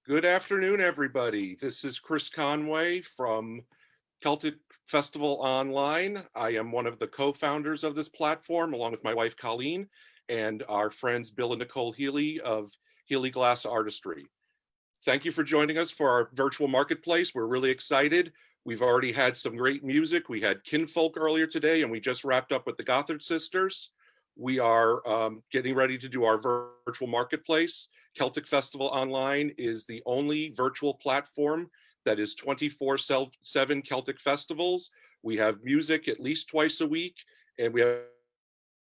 Good afternoon, everybody. This is Chris Conway from Celtic Festival Online. I am one of the co-founders of this platform, along with my wife, Colleen, and our friends, Bill and Nicole Healy of Healy Glass Artistry. Thank you for joining us for our virtual marketplace. We're really excited. We've already had some great music. We had Kinfolk earlier today, and we just wrapped up with the Gothard Sisters. We are getting ready to do our virtual marketplace. Celtic Festival Online is the only virtual platform that is 24/7 Celtic festivals. We have music at least twice a week, and we have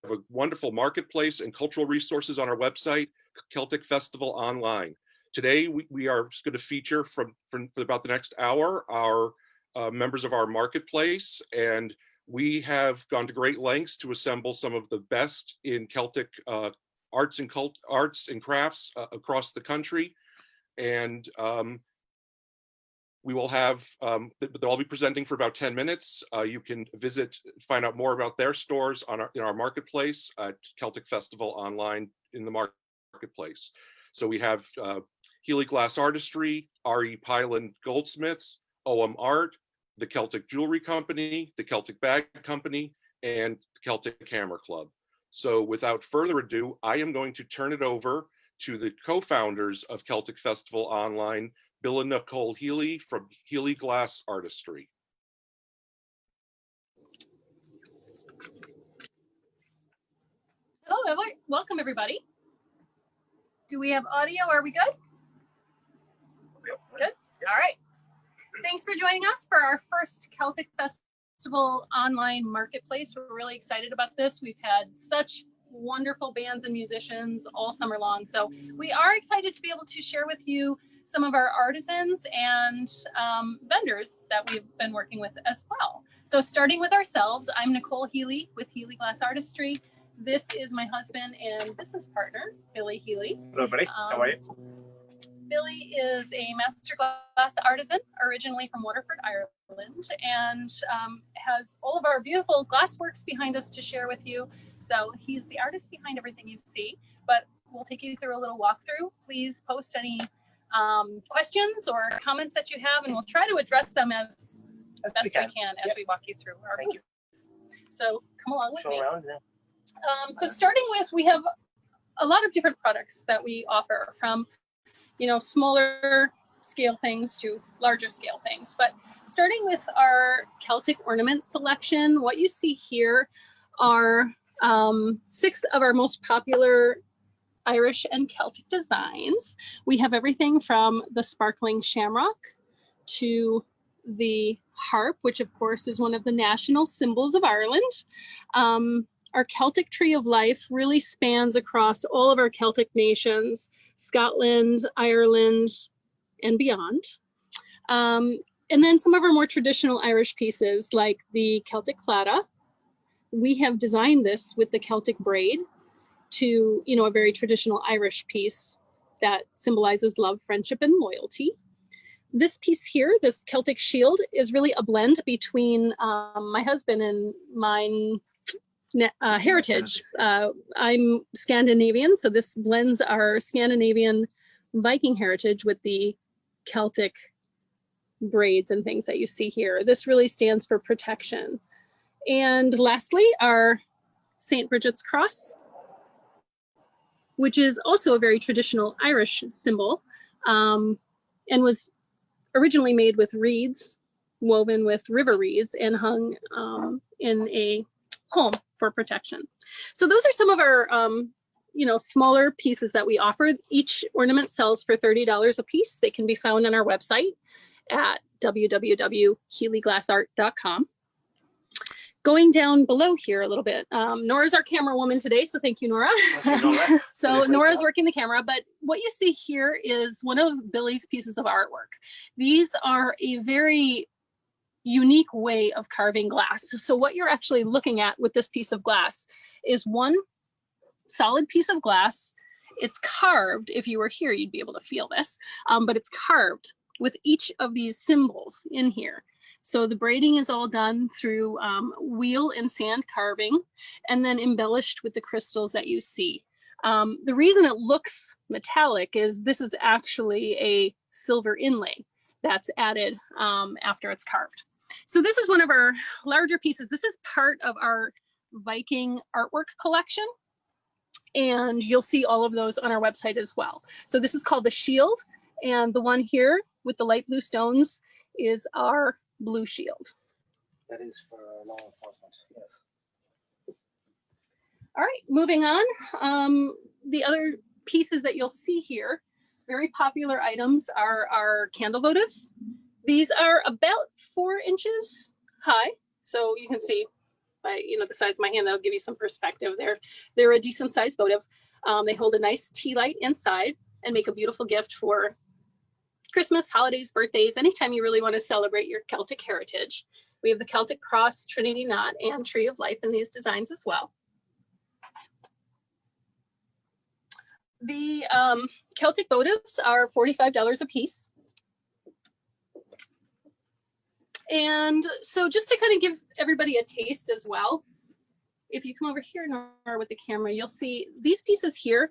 a wonderful marketplace and cultural resources on our website, Celtic Festival Online. Today, we are going to feature for about the next hour our members of our marketplace, and we have gone to great lengths to assemble some of the best in Celtic arts and crafts across the country. And we will have, they'll all be presenting for about 10 minutes. You can find out more about their stores in our marketplace at Celtic Festival Online in the marketplace. So we have Healy Glass Artistry, R.E. Pyland Goldsmiths, OM Art, the Celtic Jewelry Company, the Celtic Bag Company, and the Celtic Hammer Club. So without further ado, I am going to turn it over to the co-founders of Celtic Festival Online, Bill and Nicole Healy from Healy Glass Artistry. Hello, welcome everybody. Do we have audio? Are we good? Good? All right. Thanks for joining us for our first Celtic Festival Online marketplace. We're really excited about this. We've had such wonderful bands and musicians all summer long. So we are excited to be able to share with you some of our artisans and vendors that we've been working with as well. So starting with ourselves, I'm Nicole Healy with Healy Glass Artistry. This is my husband and business partner, Billy Healy. Hello, buddy. How are you? Billy is a master glass artisan, originally from Waterford, Ireland, and has all of our beautiful glass works behind us to share with you. So he's the artist behind everything you see, but we'll take you through a little walkthrough. Please post any questions or comments that you have, and we'll try to address them as best we can as we walk you through our booth. So come along with me. So starting with, we have a lot of different products that we offer, from smaller scale things to larger scale things. But starting with our Celtic ornament selection, what you see here are 6 of our most popular Irish and Celtic designs. We have everything from the sparkling shamrock to the harp, which of course is one of the national symbols of Ireland. Our Celtic Tree of Life really spans across all of our Celtic nations, Scotland, Ireland, and beyond. And then some of our more traditional Irish pieces, like the Celtic Clotta. We have designed this with the Celtic braid to, a very traditional Irish piece that symbolizes love, friendship, and loyalty. This piece here, this Celtic shield, is really a blend between my husband and mine heritage. I'm Scandinavian, so this blends our Scandinavian Viking heritage with the Celtic braids and things that you see here. This really stands for protection. And lastly, our St. Bridget's cross, which is also a very traditional Irish symbol, and was originally made with reeds, woven with river reeds, and hung in a home for protection. So those are some of our smaller pieces that we offer. Each ornament sells for $30 a piece. They can be found on our website at www.healyglassart.com. Going down below here a little bit, Nora's our camera woman today, so thank you, Nora. So Nora's working the camera, but what you see here is one of Billy's pieces of artwork. These are a very unique way of carving glass. So what you're actually looking at with this piece of glass is one solid piece of glass. It's carved. If you were here, you'd be able to feel this, but it's carved with each of these symbols in here. So the braiding is all done through wheel and sand carving, and then embellished with the crystals that you see. The reason it looks metallic is this is actually a silver inlay that's added after it's carved. So this is one of our larger pieces. This is part of our Viking artwork collection, and you'll see all of those on our website as well. So this is called the shield, and the one here with the light blue stones is our blue shield. That is for law enforcement, yes. All right, moving on. The other pieces that you'll see here, very popular items, are our candle votives. These are about 4 inches high, so you can see by the size of my hand, that'll give you some perspective there. They're a decent sized votive. They hold a nice tea light inside and make a beautiful gift for Christmas, holidays, birthdays, anytime you really want to celebrate your Celtic heritage. We have the Celtic cross, Trinity knot, and tree of life in these designs as well. The Celtic votives are $45 a piece. And so just to kind of give everybody a taste as well, if you come over here, Nora, with the camera, you'll see these pieces here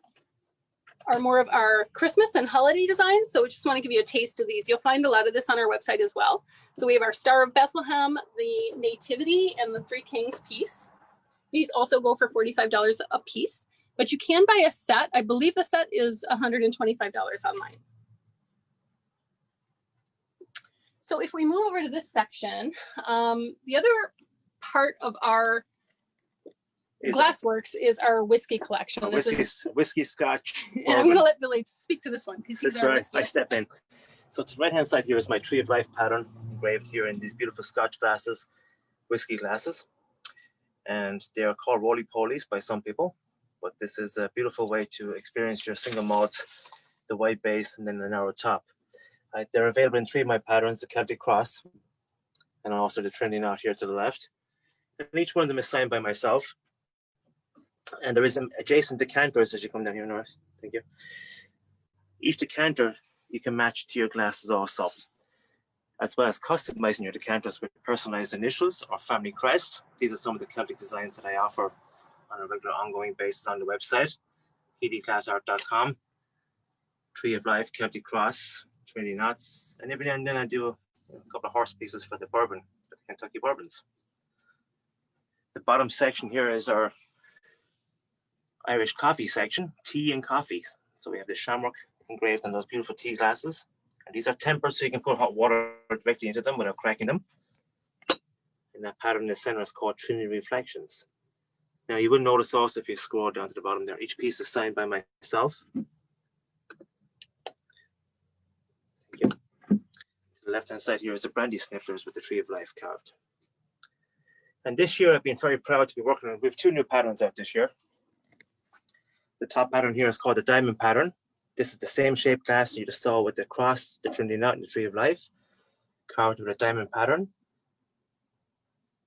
are more of our Christmas and holiday designs. So we just want to give you a taste of these. You'll find a lot of this on our website as well. So we have our Star of Bethlehem, the Nativity, and the Three Kings piece. These also go for $45 a piece, but you can buy a set. I believe the set is $125 online. So if we move over to this section, the other part of our Glassworks is our whiskey collection. Whiskey, scotch. And I'm going to let Billy speak to this one because he's our whiskey. I step in. So to the right-hand side here is my Tree of Life pattern engraved here in these beautiful scotch glasses, whiskey glasses. And they are called roly-polies by some people, but this is a beautiful way to experience your single malts, the white base, and then the narrow top. They're available in 3 of my patterns, the Celtic cross, and also the Trinity knot here to the left. And each one of them is signed by myself. And there is adjacent decanters as you come down here, North. Thank you. Each decanter you can match to your glasses also, as well as customizing your decanters with personalized initials or family crests. These are some of the Celtic designs that I offer on a regular ongoing basis on the website, pdclassart.com. Tree of Life, Celtic cross, Trinity knots, and every now and then I do a couple of horse pieces for the bourbon, for the Kentucky bourbons. The bottom section here is our Irish coffee section, tea and coffee. So we have the Shamrock engraved on those beautiful tea glasses. And these are tempered so you can put hot water directly into them without cracking them. And that pattern in the center is called Trinity Reflections. Now you will notice also if you scroll down to the bottom there, each piece is signed by myself. Thank you. To the left-hand side here is the brandy sniffers with the Tree of Life carved. And this year I've been very proud to be working on, we have 2 new patterns out this year. The top pattern here is called the Diamond Pattern. This is the same shape glass you just saw with the cross, the Trinity knot, and the Tree of Life, carved with a diamond pattern.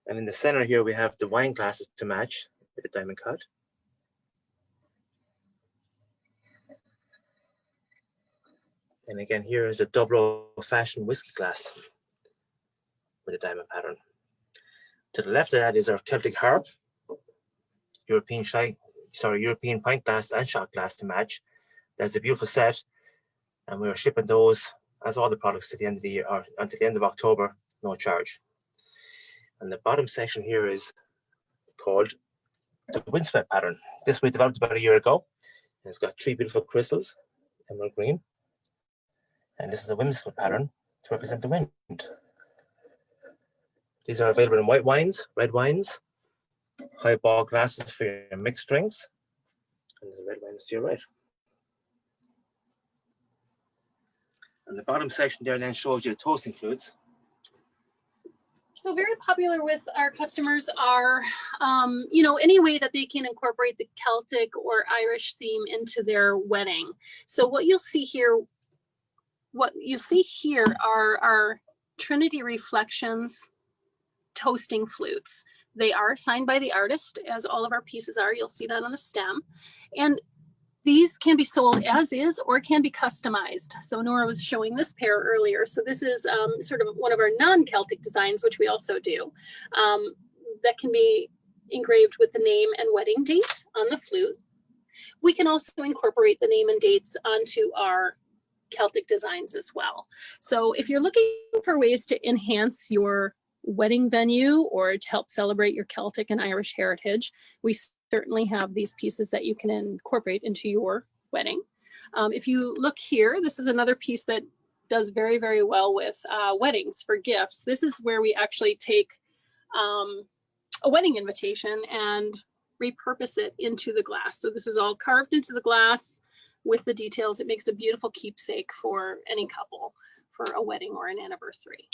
And in the center here, we have the wine glasses to match with the diamond cut. And again, here is a double old-fashioned whiskey glass with a diamond pattern. To the left of that is our Celtic harp, European pint glass and shot glass to match. That's a beautiful set, and we are shipping those as all the products to the end of the year, or until the end of October, no charge. And the bottom section here is called the Windswept Pattern. This we developed about a year ago, and it's got 3 beautiful crystals, emerald green, and this is the Windswept Pattern to represent the wind. These are available in white wines, red wines, highball glasses for your mixed drinks, and the red wine is to your right. And the bottom section there then shows you the toasting fluids. So very popular with our customers are, any way that they can incorporate the Celtic or Irish theme into their wedding. So what you see here are our Trinity Reflections toasting flutes. They are signed by the artist, as all of our pieces are. You'll see that on the stem. And these can be sold as is or can be customized. So Nora was showing this pair earlier. So this is sort of one of our non-Celtic designs, which we also do, that can be engraved with the name and wedding date on the flute. We can also incorporate the name and dates onto our Celtic designs as well. So if you're looking for ways to enhance your wedding venue or to help celebrate your Celtic and Irish heritage, we certainly have these pieces that you can incorporate into your wedding. If you look here, this is another piece that does very, very well with weddings for gifts. This is where we actually take a wedding invitation and repurpose it into the glass. So this is all carved into the glass with the details. It makes a beautiful keepsake for any couple for a wedding or an anniversary.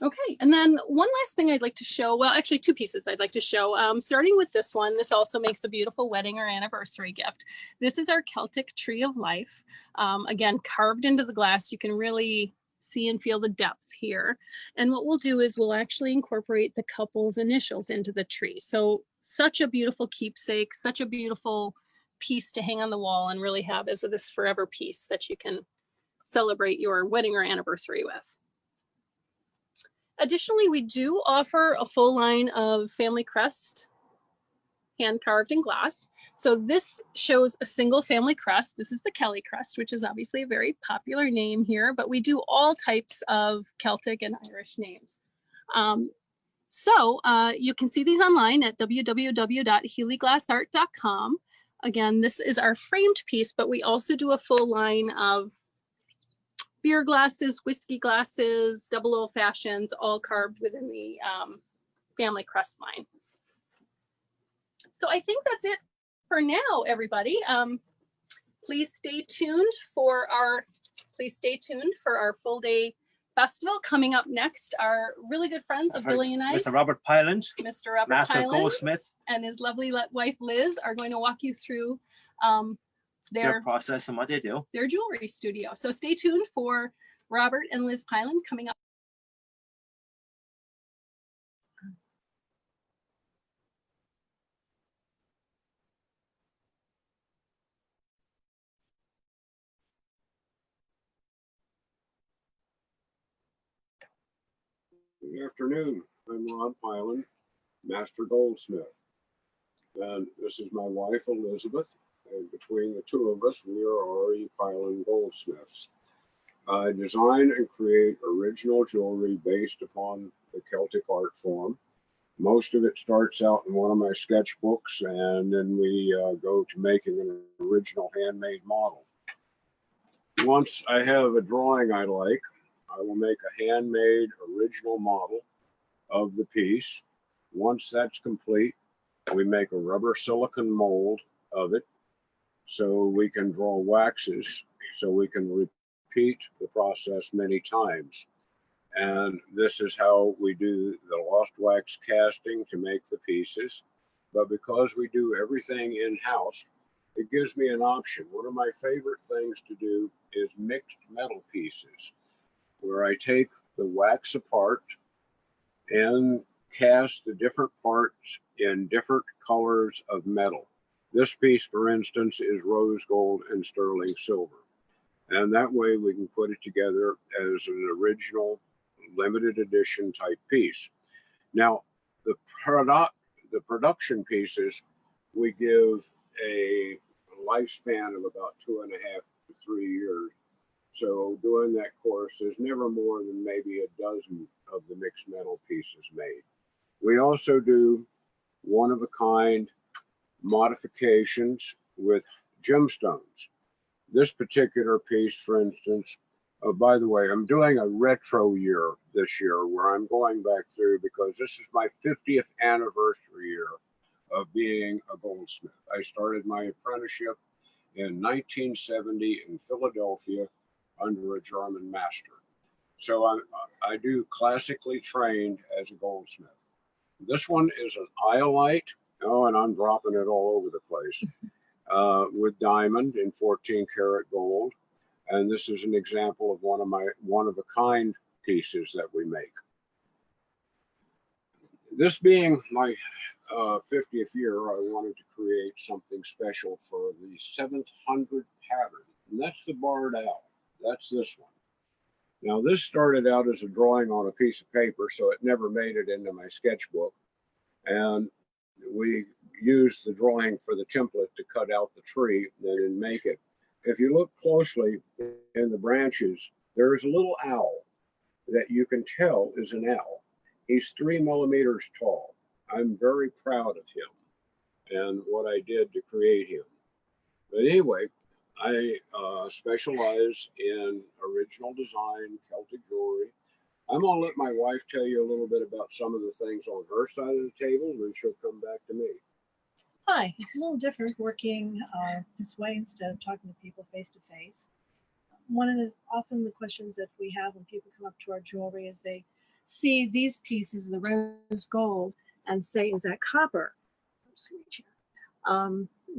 Okay, and then one last thing I'd like to show, well, actually two pieces I'd like to show. Starting with this one, this also makes a beautiful wedding or anniversary gift. This is our Celtic Tree of Life. Again, carved into the glass. You can really see and feel the depth here. And what we'll do is we'll actually incorporate the couple's initials into the tree. So such a beautiful keepsake, such a beautiful piece to hang on the wall and really have as this forever piece that you can celebrate your wedding or anniversary with. Additionally, we do offer a full line of family crest hand carved in glass. So this shows a single family crest. This is the Kelly crest, which is obviously a very popular name here, but we do all types of Celtic and Irish names. You can see these online at www.healyglassart.com. Again, this is our framed piece, but we also do a full line of beer glasses, whiskey glasses, double old fashions, all carved within the family crest line. So I think that's it for now, everybody. Please stay tuned for our full day festival. Coming up next, our really good friends of Billy and I, Mr. Robert Pyland, Mr. Robert Master Pyland, Goldsmith, and his lovely wife Liz are going to walk you through their process and what they do. Their jewelry studio. So stay tuned for Robert and Liz Pyland coming up. Good afternoon. I'm Rob Pyland, Master Goldsmith. And this is my wife, Elizabeth. And between the two of us, we are R.E. Pyland Goldsmiths. I design and create original jewelry based upon the Celtic art form. Most of it starts out in one of my sketchbooks, and then we go to making an original handmade model. Once I have a drawing I like, I will make a handmade original model of the piece. Once that's complete, we make a rubber silicone mold of it so we can draw waxes, so we can repeat the process many times. And this is how we do the lost wax casting to make the pieces. But because we do everything in-house, it gives me an option. One of my favorite things to do is mixed metal pieces, where I take the wax apart and cast the different parts in different colors of metal. This piece, for instance, is rose gold and sterling silver. And that way we can put it together as an original limited edition type piece. Now, the production pieces, we give a lifespan of about 2.5 to 3 years. So during that course, there's never more than maybe a dozen of the mixed metal pieces made. We also do one-of-a-kind modifications with gemstones. This particular piece, for instance, by the way, I'm doing a retro year this year where I'm going back through because this is my 50th anniversary year of being a goldsmith. I started my apprenticeship in 1970 in Philadelphia under a German master. So I do classically trained as a goldsmith. This one is an iolite. Oh, and I'm dropping it all over the place. With diamond in 14 karat gold. And this is an example of one of a kind pieces that we make. This being my 50th year, I wanted to create something special for the 700 pattern. And that's the barred owl. That's this one. Now this started out as a drawing on a piece of paper, so it never made it into my sketchbook. And we used the drawing for the template to cut out the tree and make it. If you look closely in the branches, there is a little owl that you can tell is an owl. He's 3 millimeters tall. I'm very proud of him and what I did to create him. But anyway, I specialize in original design, Celtic jewelry. I'm gonna let my wife tell you a little bit about some of the things on her side of the table, and then she'll come back to me. Hi, it's a little different working this way instead of talking to people face to face. One of the often the questions that we have when people come up to our jewelry is they see these pieces, the rose gold, and say, "Is that copper?"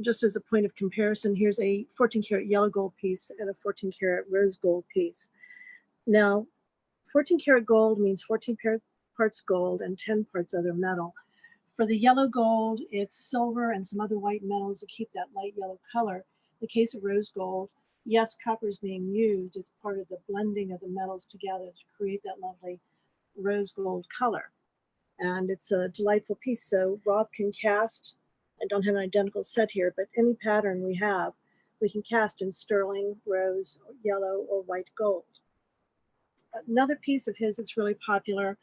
Just as a point of comparison, here's a 14 karat yellow gold piece and a 14 karat rose gold piece. Now, 14 karat gold means 14 parts gold and 10 parts other metal. For the yellow gold, it's silver and some other white metals to keep that light yellow color. In the case of rose gold, yes, copper is being used as part of the blending of the metals together to create that lovely rose gold color. And it's a delightful piece. So Rob can cast, I don't have an identical set here, but any pattern we have, we can cast in sterling, rose, yellow, or white gold. Another piece of his that's really popular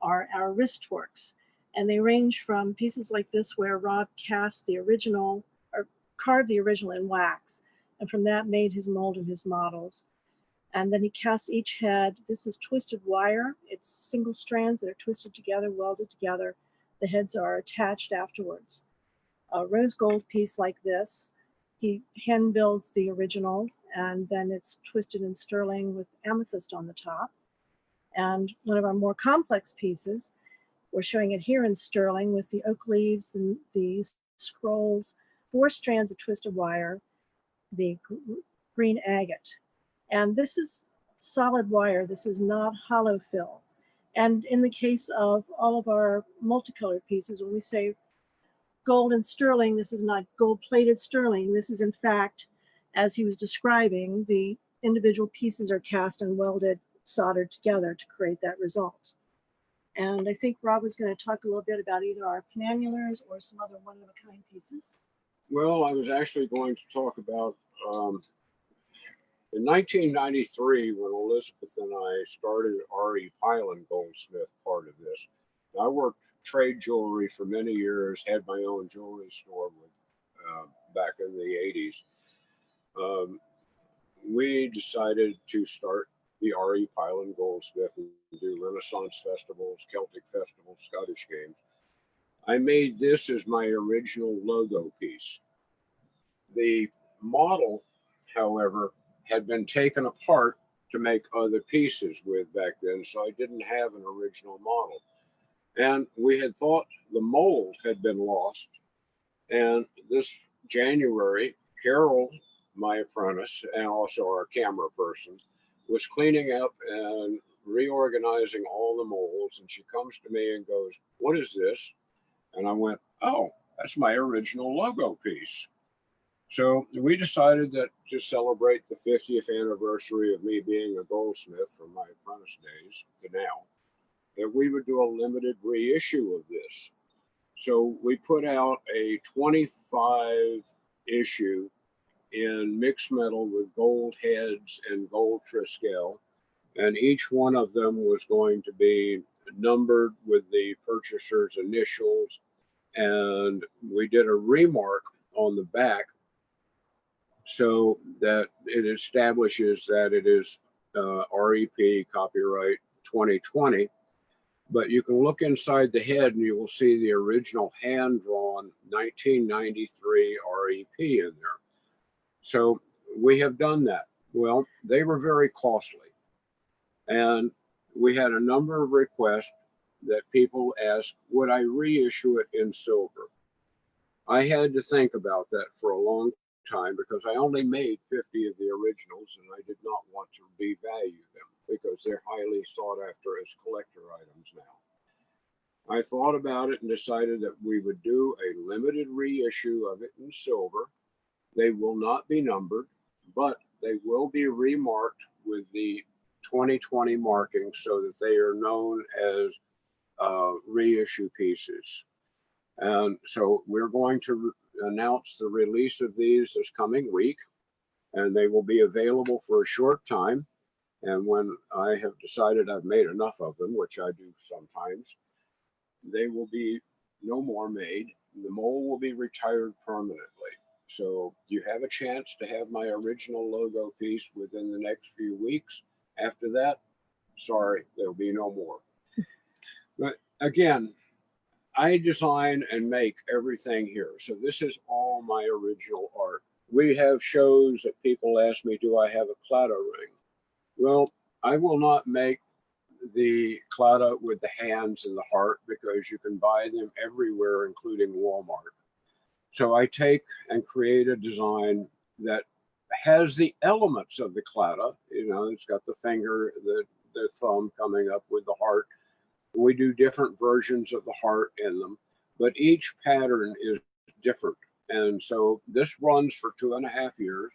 are our wrist works. And they range from pieces like this where Rob cast the original or carved the original in wax. And from that made his mold and his models. And then he casts each head. This is twisted wire. It's single strands that are twisted together, welded together. The heads are attached afterwards. A rose gold piece like this, he hand builds the original, and then it's twisted in sterling with amethyst on the top. And one of our more complex pieces, we're showing it here in sterling with the oak leaves and the scrolls, 4 strands of twisted wire, the green agate. And this is solid wire. This is not hollow fill. And in the case of all of our multicolored pieces, when we say gold and sterling, this is not gold plated sterling. This is in fact, as he was describing, the individual pieces are cast and welded, soldered together to create that result. And I think Rob was going to talk a little bit about either our penannulars or some other one-of-a-kind pieces. Well, I was actually going to talk about in 1993, when Elizabeth and I started R.E. Pylan Goldsmith, part of this. I worked trade jewelry for many years, had my own jewelry store with, back in the 80s. We decided to start the R.E. Pylan Goldsmith and do Renaissance festivals, Celtic festivals, Scottish games. I made this as my original logo piece. The model, however, had been taken apart to make other pieces with back then, so I didn't have an original model. And we had thought the mold had been lost. And this January, Carol, my apprentice, and also our camera person, was cleaning up and reorganizing all the molds. And she comes to me and goes, "What is this?" And I went, "Oh, that's my original logo piece." So we decided that to celebrate the 50th anniversary of me being a goldsmith from my apprentice days to now, that we would do a limited reissue of this. So we put out a 25 issue in mixed metal with gold heads and gold Triskel. And each one of them was going to be numbered with the purchaser's initials. And we did a remark on the back so that it establishes that it is REP copyright 2020. But you can look inside the head and you will see the original hand-drawn 1993 REP in there. So we have done that. Well, they were very costly. And we had a number of requests that people asked, would I reissue it in silver? I had to think about that for a long time because I only made 50 of the originals and I did not want to devalue them because they're highly sought after as collector items now. I thought about it and decided that we would do a limited reissue of it in silver. They will not be numbered, but they will be remarked with the 2020 marking so that they are known as reissue pieces. And so we're going to announce the release of these this coming week, and they will be available for a short time. And when I have decided I've made enough of them, which I do sometimes, they will be no more made. The mold will be retired permanently. So you have a chance to have my original logo piece within the next few weeks. After that, sorry, there'll be no more. But again, I design and make everything here. So this is all my original art. We have shows that people ask me, do I have a Clotta ring? Well, I will not make the Clotta with the hands and the heart because you can buy them everywhere, including Walmart. So I take and create a design that has the elements of the Clotta. You know, it's got the finger, the thumb coming up with the heart. We do different versions of the heart in them, but each pattern is different. And so this runs for 2.5 years.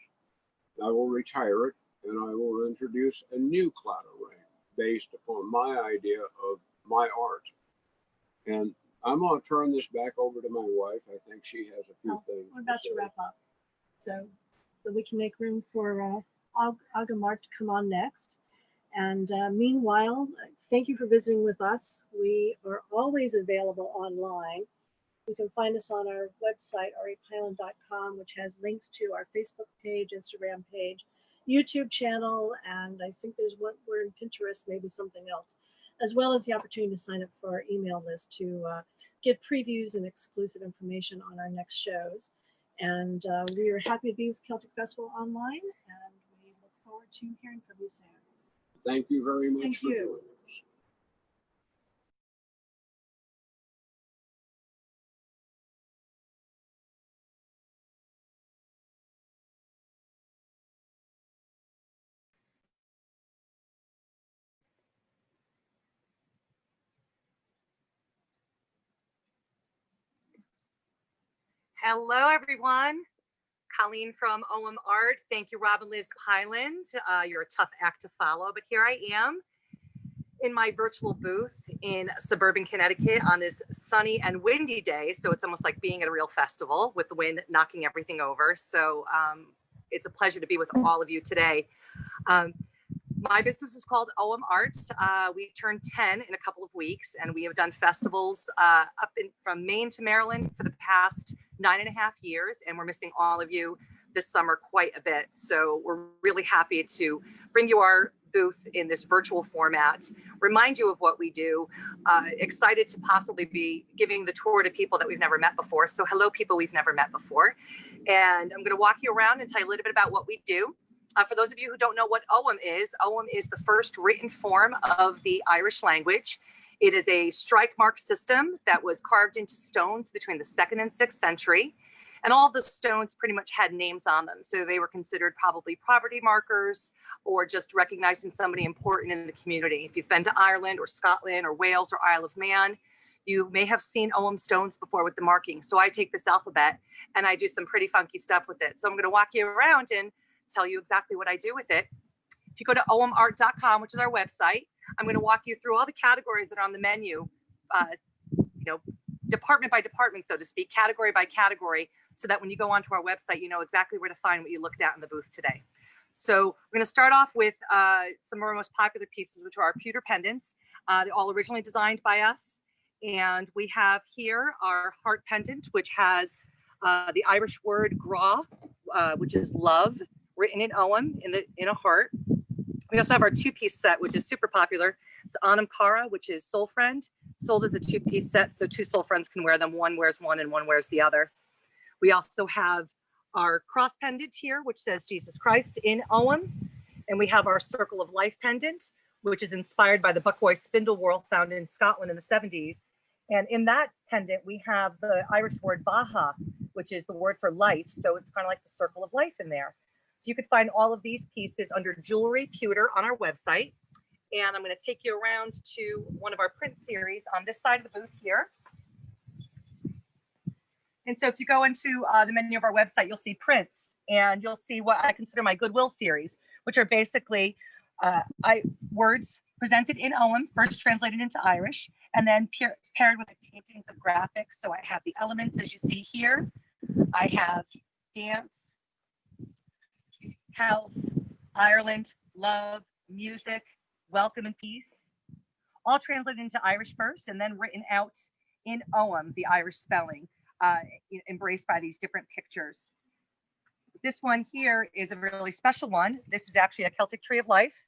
I will retire it and I will introduce a new Clotta ring based upon my idea of my art. And I'm going to turn this back over to my wife. I think she has a few things. We're about to wrap up. So we can make room for Agamart to come on next. And meanwhile, thank you for visiting with us. We are always available online. You can find us on our website, repyland.com, which has links to our Facebook page, Instagram page, YouTube channel, and I think there's one, we're in Pinterest, maybe something else, as well as the opportunity to sign up for our email list to get previews and exclusive information on our next shows. And we are happy to be with Celtic Festival Online, and we look forward to hearing from you soon. Thank you very much for joining us. Hello, everyone. Colleen from OM Art. Thank you, Robin Liz Pyland. You're a tough act to follow, but here I am in my virtual booth in suburban Connecticut on this sunny and windy day. So it's almost like being at a real festival with the wind knocking everything over. So it's a pleasure to be with all of you today. My business is called OM Art. We turned 10 in a couple of weeks, and we have done festivals from Maine to Maryland for the past 9.5 years, and we're missing all of you this summer quite a bit. So we're really happy to bring you our booth in this virtual format, remind you of what we do, excited to possibly be giving the tour to people that we've never met before. So hello, people we've never met before. And I'm going to walk you around and tell you a little bit about what we do. For those of you who don't know what OM is the first written form of the Irish language. It is a strike mark system that was carved into stones between the 2nd and 6th century. And all the stones pretty much had names on them. So they were considered probably property markers or just recognizing somebody important in the community. If you've been to Ireland or Scotland or Wales or Isle of Man, you may have seen OM stones before with the marking. So I take this alphabet and I do some pretty funky stuff with it. So I'm going to walk you around and tell you exactly what I do with it. If you go to omart.com, which is our website, I'm going to walk you through all the categories that are on the menu, department by department, so to speak, category by category, so that when you go onto our website, you know exactly where to find what you looked at in the booth today. So we're going to start off with some of our most popular pieces, which are our pewter pendants. They're all originally designed by us. And we have here our heart pendant, which has the Irish word gra, which is love, written in OM in a heart. We also have our 2-piece set, which is super popular. It's Connemara, which is soul friend, sold as a 2-piece set, so 2 soul friends can wear them. One wears one and one wears the other. We also have our cross pendant here, which says Jesus Christ in OM. And we have our circle of life pendant, which is inspired by the buckwhorn spindle whorl found in Scotland in the 70s. And in that pendant, we have the Irish word Baja, which is the word for life. So it's kind of like the circle of life in there. So you can find all of these pieces under jewelry pewter on our website. And I'm going to take you around to one of our print series on this side of the booth here. And so if you go into the menu of our website, you'll see prints, and you'll see what I consider my Goodwill series, which are basically words presented in OM, first translated into Irish, and then paired with a paintings of graphics. So I have the elements as you see here. I have dance, health, Ireland, love, music, welcome and peace, all translated into Irish first and then written out in Ogham, the Irish spelling, embraced by these different pictures. This one here is a really special one. This is actually a Celtic tree of life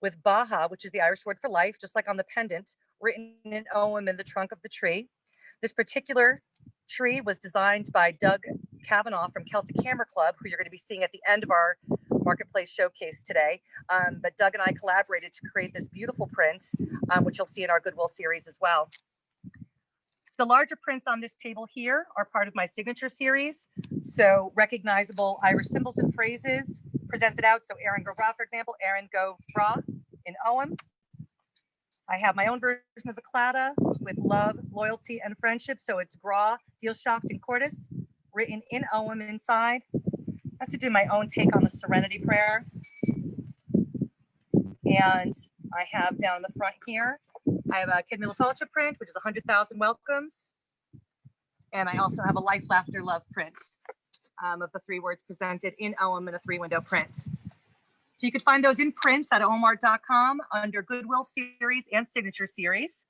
with Baja, which is the Irish word for life, just like on the pendant, written in Ogham in the trunk of the tree. This particular tree was designed by Doug Kavanaugh from Celtic Camera Club, who you're going to be seeing at the end of our marketplace showcase today. But Doug and I collaborated to create this beautiful print, which you'll see in our Goodwill series as well. The larger prints on this table here are part of my signature series. So recognizable Irish symbols and phrases presented out. So Erin go bra, for example, Erin go bra in Ogham. I have my own version of the Clotta with love, loyalty, and friendship. So it's gra, deal shocked, and cordis, written in Ogham inside. I also do my own take on the Serenity Prayer. And I have down the front here, I have a Kid Milifolica print, which is 100,000 welcomes. And I also have a Life, Laughter, Love print of the 3 words presented in Ogham in a 3-window print. So you can find those in prints at omart.com under Goodwill series and signature series.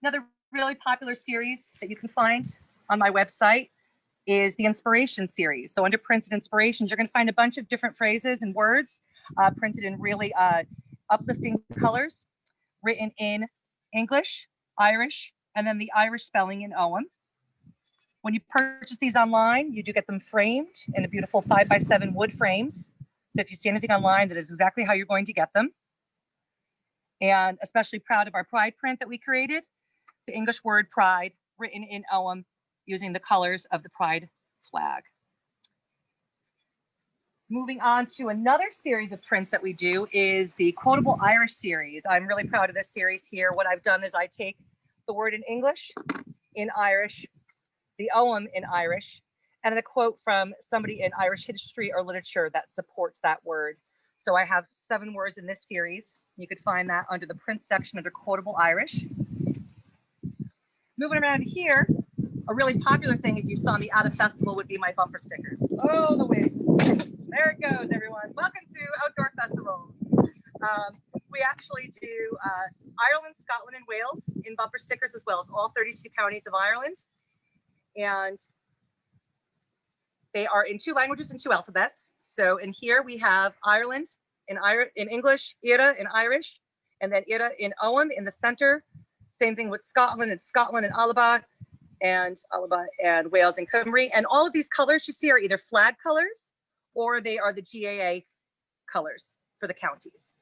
Another really popular series that you can find on my website is the Inspiration series. So under prints and inspirations, you're going to find a bunch of different phrases and words printed in really uplifting colors, written in English, Irish, and then the Irish spelling in Ogham. When you purchase these online, you do get them framed in a beautiful 5x7 wood frames. So if you see anything online, that is exactly how you're going to get them. And especially proud of our pride print that we created, the English word pride written in Ogham using the colors of the pride flag. Moving on to another series of prints that we do is the Quotable Irish series. I'm really proud of this series here. What I've done is I take the word in English, in Irish, the Ogham in Irish, and a quote from somebody in Irish history or literature that supports that word. So I have 7 words in this series. You could find that under the print section under Quotable Irish. Moving around here, a really popular thing if you saw me at a festival would be my bumper stickers. Oh, the way. There it goes, everyone. Welcome to Outdoor Festivals. We actually do Ireland, Scotland, and Wales in bumper stickers, as well as all 32 counties of Ireland. And they are in 2 languages and 2 alphabets. So in here we have Ireland in English, Ira in Irish, and then Ira in Ogham in the center. Same thing with Scotland and Alba, and Wales and Cymru. And all of these colors you see are either flag colors or they are the GAA colors for the counties.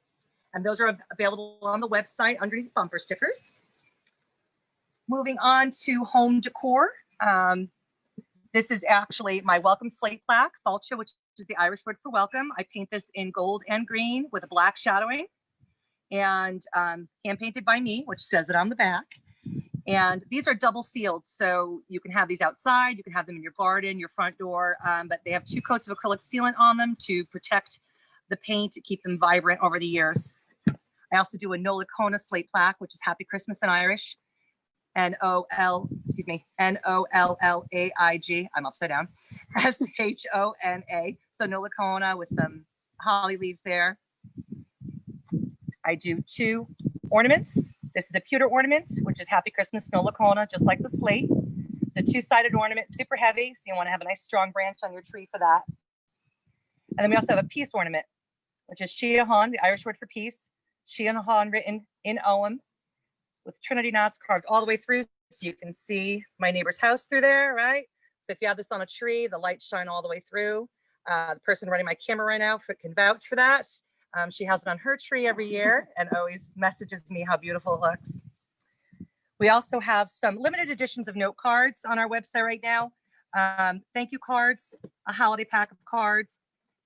And those are available on the website underneath bumper stickers. Moving on to home decor. This is actually my welcome slate plaque, falcha, which is the Irish word for welcome. I paint this in gold and green with a black shadowing, and hand painted by me, which says it on the back. And these are double sealed, so you can have these outside, you can have them in your garden, your front door, but they have 2 coats of acrylic sealant on them to protect the paint, to keep them vibrant over the years. I also do a Nolikona slate plaque, which is Happy Christmas in Irish. N-O-L-L-A-I-G, I'm upside down, S-H-O-N-A. So Nolikona with some holly leaves there. I do 2 ornaments. This is a pewter ornament, which is Happy Christmas Nolikona, just like the slate. The 2-sided ornament, super heavy, so you want to have a nice strong branch on your tree for that. And then we also have a peace ornament, which is Shiahan, the Irish word for peace. Shiahan written in Ogham, with Trinity knots carved all the way through, so you can see my neighbor's house through there, right? So if you have this on a tree, the lights shine all the way through. The person running my camera right now can vouch for that. She has it on her tree every year and always messages me how beautiful it looks. We also have some limited editions of note cards on our website right now. Thank you cards, a holiday pack of cards,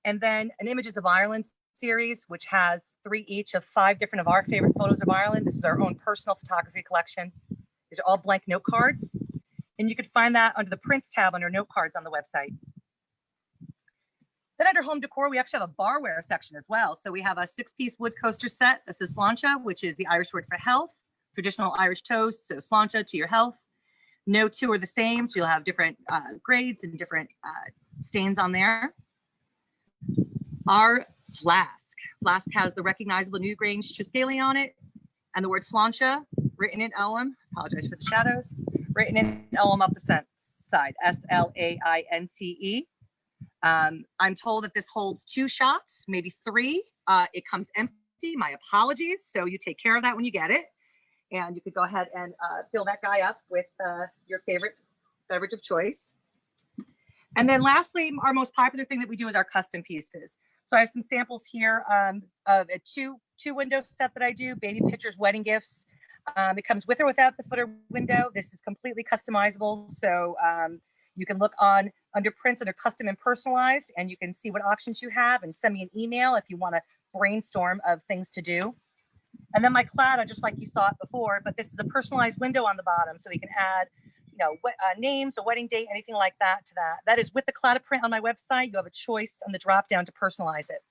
and then an Images of Ireland series, which has 3 each of 5 different of our favorite photos of Ireland. This is our own personal photography collection. These are all blank note cards, and you can find that under the prints tab under note cards on the website. Then under home decor, we actually have a barware section as well. So we have a 6-piece wood coaster set. This is sláinte, which is the Irish word for health, traditional Irish toast, so sláinte to your health. No two are the same, so you'll have different grades and different stains on there. Our Flask. Flask has the recognizable Newgrange Triskele on it, and the word sláinte written in Elm. Apologize for the shadows. Written in Elm up the side, S-L-A-I-N-T-E. I'm told that this holds 2 shots, maybe 3. It comes empty. My apologies. So you take care of that when you get it. And you could go ahead and fill that guy up with your favorite beverage of choice. And then lastly, our most popular thing that we do is our custom pieces. So I have some samples here of a two window set that I do, baby pictures, wedding gifts. It comes with or without the footer window. This is completely customizable. So you can look under prints under custom and personalized, and you can see what options you have and send me an email if you want to brainstorm of things to do. And then my Clotta, just like you saw it before, but this is a personalized window on the bottom, so we can add, you know, names, a wedding date, anything like that to that. That is with the Clotta print on my website. You have a choice on the drop down to personalize it.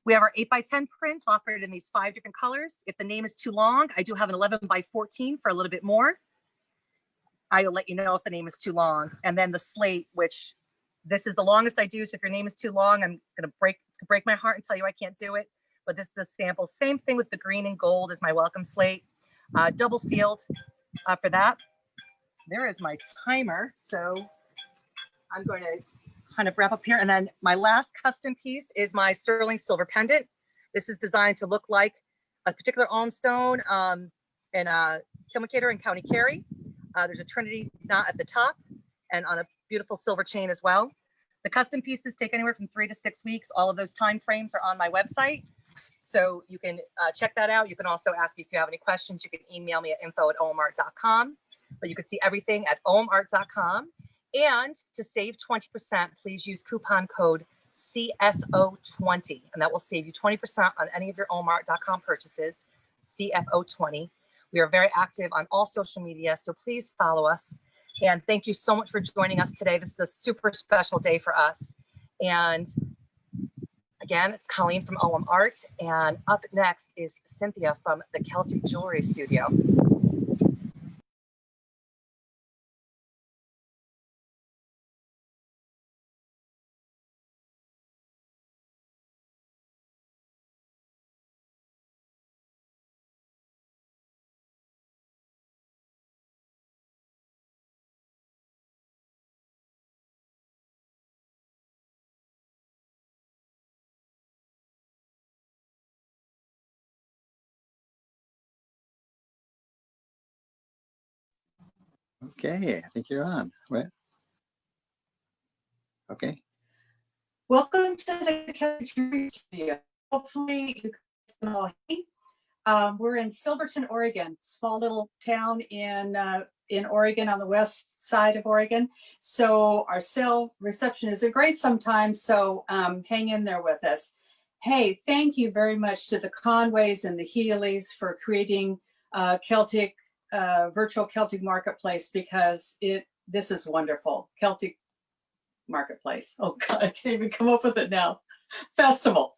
We have our 8x10 prints offered in these 5 different colors. If the name is too long, I do have an 11x14 for a little bit more. I will let you know if the name is too long. And then the slate, which this is the longest I do. So if your name is too long, I'm gonna break my heart and tell you I can't do it. But this is a sample. Same thing with the green and gold as my welcome slate. Double sealed for that. There is my timer. So I'm going to kind of wrap up here. And then my last custom piece is my sterling silver pendant. This is designed to look like a particular alm stone in Kilmacater and County Kerry. There's a Trinity knot at the top and on a beautiful silver chain as well. The custom pieces take anywhere from 3 to 6 weeks. All of those time frames are on my website. So you can check that out. You can also ask me if you have any questions. You can email me at info@omart.com, but you can see everything at omart.com. And to save 20%, please use coupon code CFO20, and that will save you 20% on any of your omart.com purchases, CFO20. We are very active on all social media, so please follow us. And thank you so much for joining us today. This is a super special day for us. And again, it's Colleen from OM Art, and up next is Cynthia from the Celtic Jewelry Studio. Okay, I think you're on, right? Okay. Welcome to the Celtic Jewelry Studio. Hopefully you can all hear me. We're in Silverton, Oregon, small little town in Oregon, on the west side of Oregon. So our cell reception isn't great sometimes, so hang in there with us. Hey, thank you very much to the Conways and the Healys for creating Celtic virtual Celtic marketplace, because this is wonderful. Celtic marketplace. Oh God, I can't even come up with it now. Festival.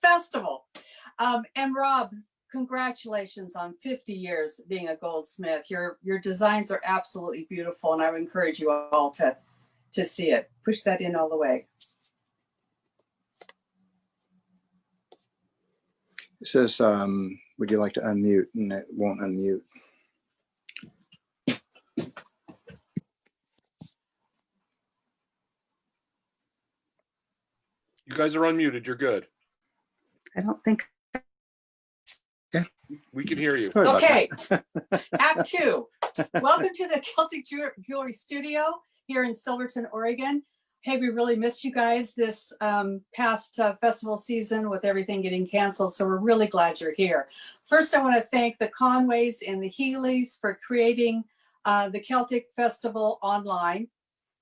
And Rob, congratulations on 50 years being a goldsmith. Your designs are absolutely beautiful, and I would encourage you all to see it. Push that in all the way. It says, would you like to unmute? And it won't unmute. You guys are unmuted. You're good. I don't think. We can hear you. Okay, Act 2. Welcome to the Celtic Jewelry Studio here in Silverton, Oregon. Hey, we really missed you guys this past festival season with everything getting canceled, so we're really glad you're here. First, I want to thank the Conways and the Healys for creating the Celtic Festival online.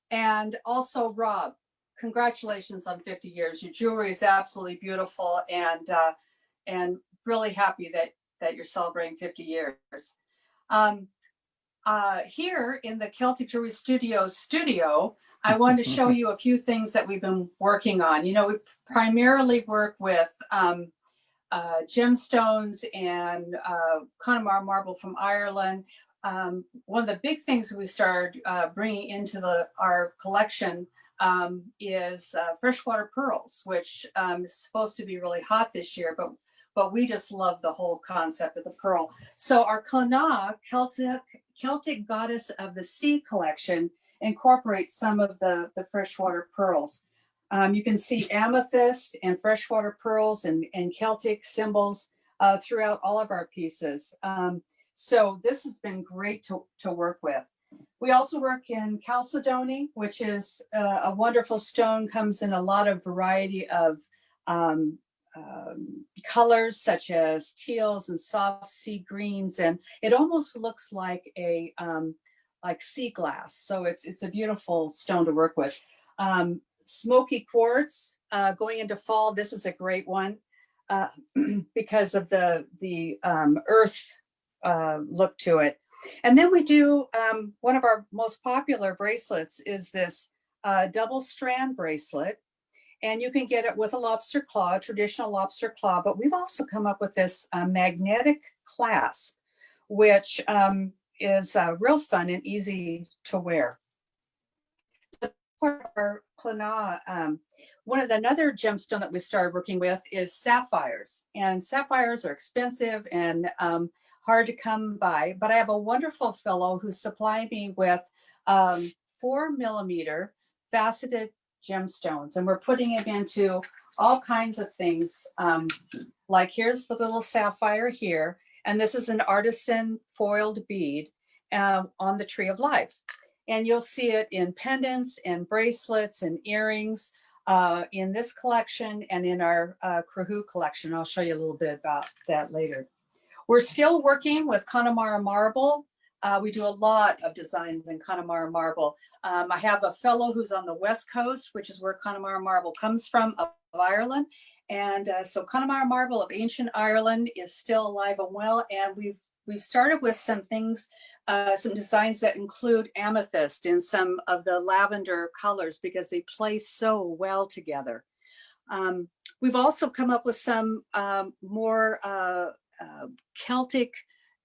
And also, Rob, congratulations on 50 years. Your jewelry is absolutely beautiful, and really happy that you're celebrating 50 years. Here in the Celtic Jewelry Studio, I wanted to show you a few things that we've been working on. You know, we primarily work with gemstones and Connemara Marble from Ireland. One of the big things that we started bringing into our collection is Freshwater Pearls, which is supposed to be really hot this year, but we just love the whole concept of the pearl. So our Clonagh, Celtic Goddess of the Sea collection, incorporates some of the freshwater pearls. You can see amethyst and freshwater pearls and Celtic symbols throughout all of our pieces. So this has been great to work with. We also work in chalcedony, which is a wonderful stone, comes in a lot of variety of colors such as teals and soft sea greens, and it almost looks like a like sea glass. So it's a beautiful stone to work with. Smoky Quartz, going into fall, this is a great one because of the earth look to it. And then we do one of our most popular bracelets is this double strand bracelet. And you can get it with a lobster claw, a traditional lobster claw, but we've also come up with this magnetic clasp, which is real fun and easy to wear. So part of our Clonagh, another gemstone that we started working with is sapphires. And sapphires are expensive and hard to come by, but I have a wonderful fellow who's supplying me with 4mm faceted gemstones, and we're putting it into all kinds of things. Like here's the little sapphire here, and this is an artisan foiled bead on the Tree of Life. And you'll see it in pendants and bracelets and earrings in this collection and in our Krahu collection. I'll show you a little bit about that later. We're still working with Connemara Marble. We do a lot of designs in Connemara Marble. I have a fellow who's on the West Coast, which is where Connemara Marble comes from, of Ireland. And so Connemara Marble of ancient Ireland is still alive and well. And we've started with some things, some designs that include amethyst in some of the lavender colors because they play so well together. We've also come up with some more Celtic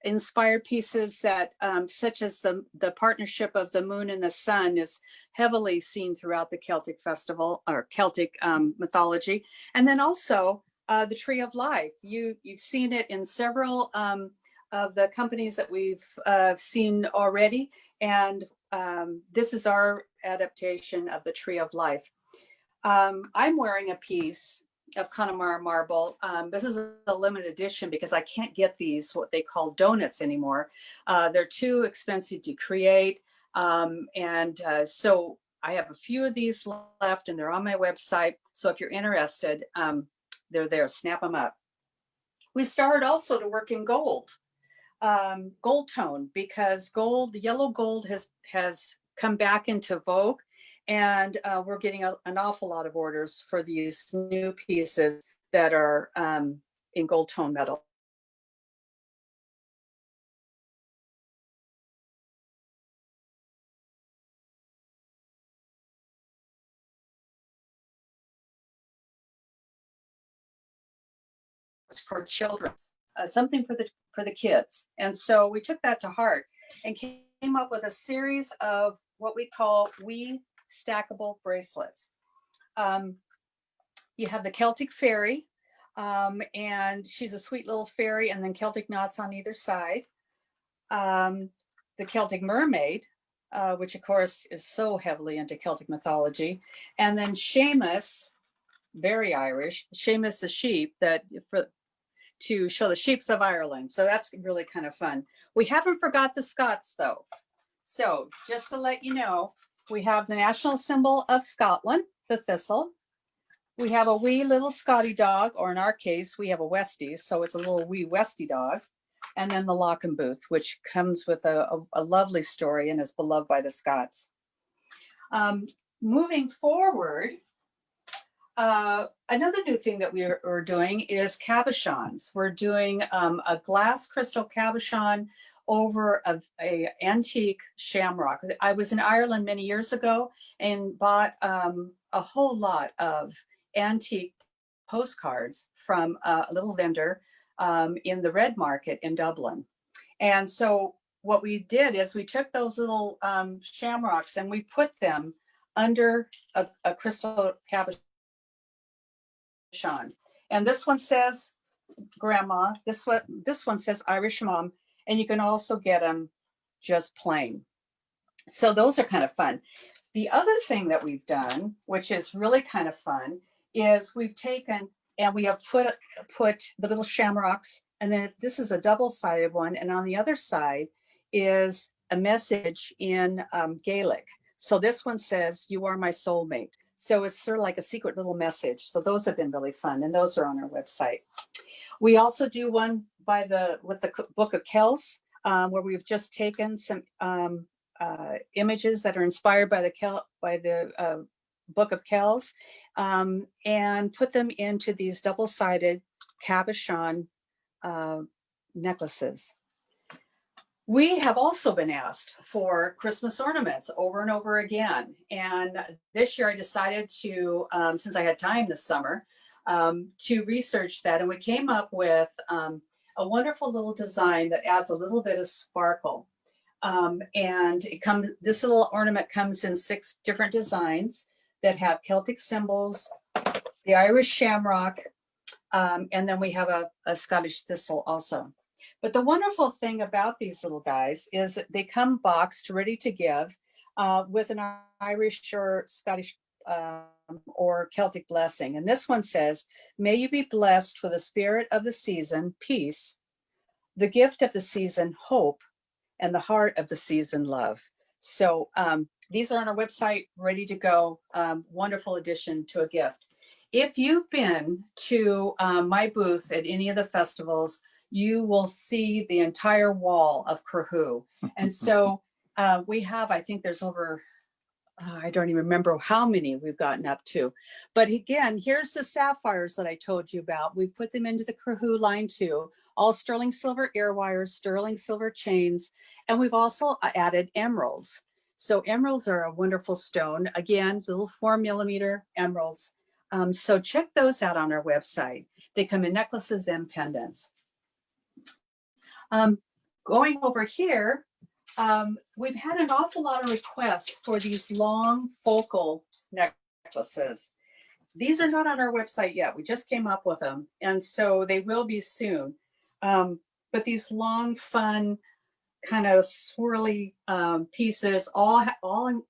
inspired pieces that such as the partnership of the moon and the sun is heavily seen throughout the Celtic festival or Celtic mythology. And then also the Tree of Life. You've seen it in several of the companies that we've seen already. And this is our adaptation of the Tree of Life. I'm wearing a piece of Connemara Marble. This is a limited edition because I can't get these, what they call donuts anymore. They're too expensive to create. So I have a few of these left and they're on my website. So if you're interested, they're there, snap them up. We've started also to work in gold, gold tone, because gold, yellow gold has come back into vogue. And we're getting an awful lot of orders for these new pieces that are in gold tone metal. For children, something for the kids. And so we took that to heart and came up with a series of what we call stackable bracelets. You have the Celtic fairy, and she's a sweet little fairy, and then Celtic knots on either side. The Celtic mermaid, which of course is so heavily into Celtic mythology, and then Seamus, very Irish, Seamus the sheep, to show the sheeps of Ireland. So that's really kind of fun. We haven't forgot the Scots though. So just to let you know, we have the national symbol of Scotland, the thistle. We have a wee little Scotty dog, or in our case, we have a Westie, so it's a little wee Westie dog. And then the Lockenbooth, which comes with a lovely story and is beloved by the Scots. Moving forward, another new thing that we're doing is cabochons. We're doing a glass crystal cabochon over a antique shamrock. I was in Ireland many years ago and bought a whole lot of antique postcards from a little vendor in the Red Market in Dublin. And so what we did is we took those little shamrocks and we put them under a crystal cabochon. And this one says grandma, this one says Irish mom, and you can also get them just plain. So those are kind of fun. The other thing that we've done, which is really kind of fun, is we've taken and we have put the little shamrocks, and then this is a double-sided one, and on the other side is a message in Gaelic. So this one says, "You are my soulmate." So it's sort of like a secret little message. So those have been really fun, and those are on our website. We also do one with the Book of Kells, where we've just taken some images that are inspired by the Book of Kells, and put them into these double-sided cabochon necklaces. We have also been asked for Christmas ornaments over and over again. And this year I decided to, since I had time this summer, to research that. And we came up with a wonderful little design that adds a little bit of sparkle. And this little ornament comes in 6 different designs that have Celtic symbols, the Irish shamrock, and then we have a Scottish thistle also. But the wonderful thing about these little guys is that they come boxed, ready to give, with an Irish or Scottish or Celtic blessing. And this one says, "May you be blessed for the spirit of the season, peace, the gift of the season, hope, and the heart of the season, love." So these are on our website, ready to go. Wonderful addition to a gift. If you've been to my booth at any of the festivals, you will see the entire wall of Krahu. And so we have, I think there's over, I don't even remember how many we've gotten up to. But again, here's the sapphires that I told you about. We've put them into the Krahu line too. All sterling silver ear wires, sterling silver chains, and we've also added emeralds. So emeralds are a wonderful stone. Again, little 4mm emeralds. So check those out on our website. They come in necklaces and pendants. Going over here, we've had an awful lot of requests for these long focal necklaces. These are not on our website yet. We just came up with them, and so they will be soon. But these long, fun, kind of swirly pieces, all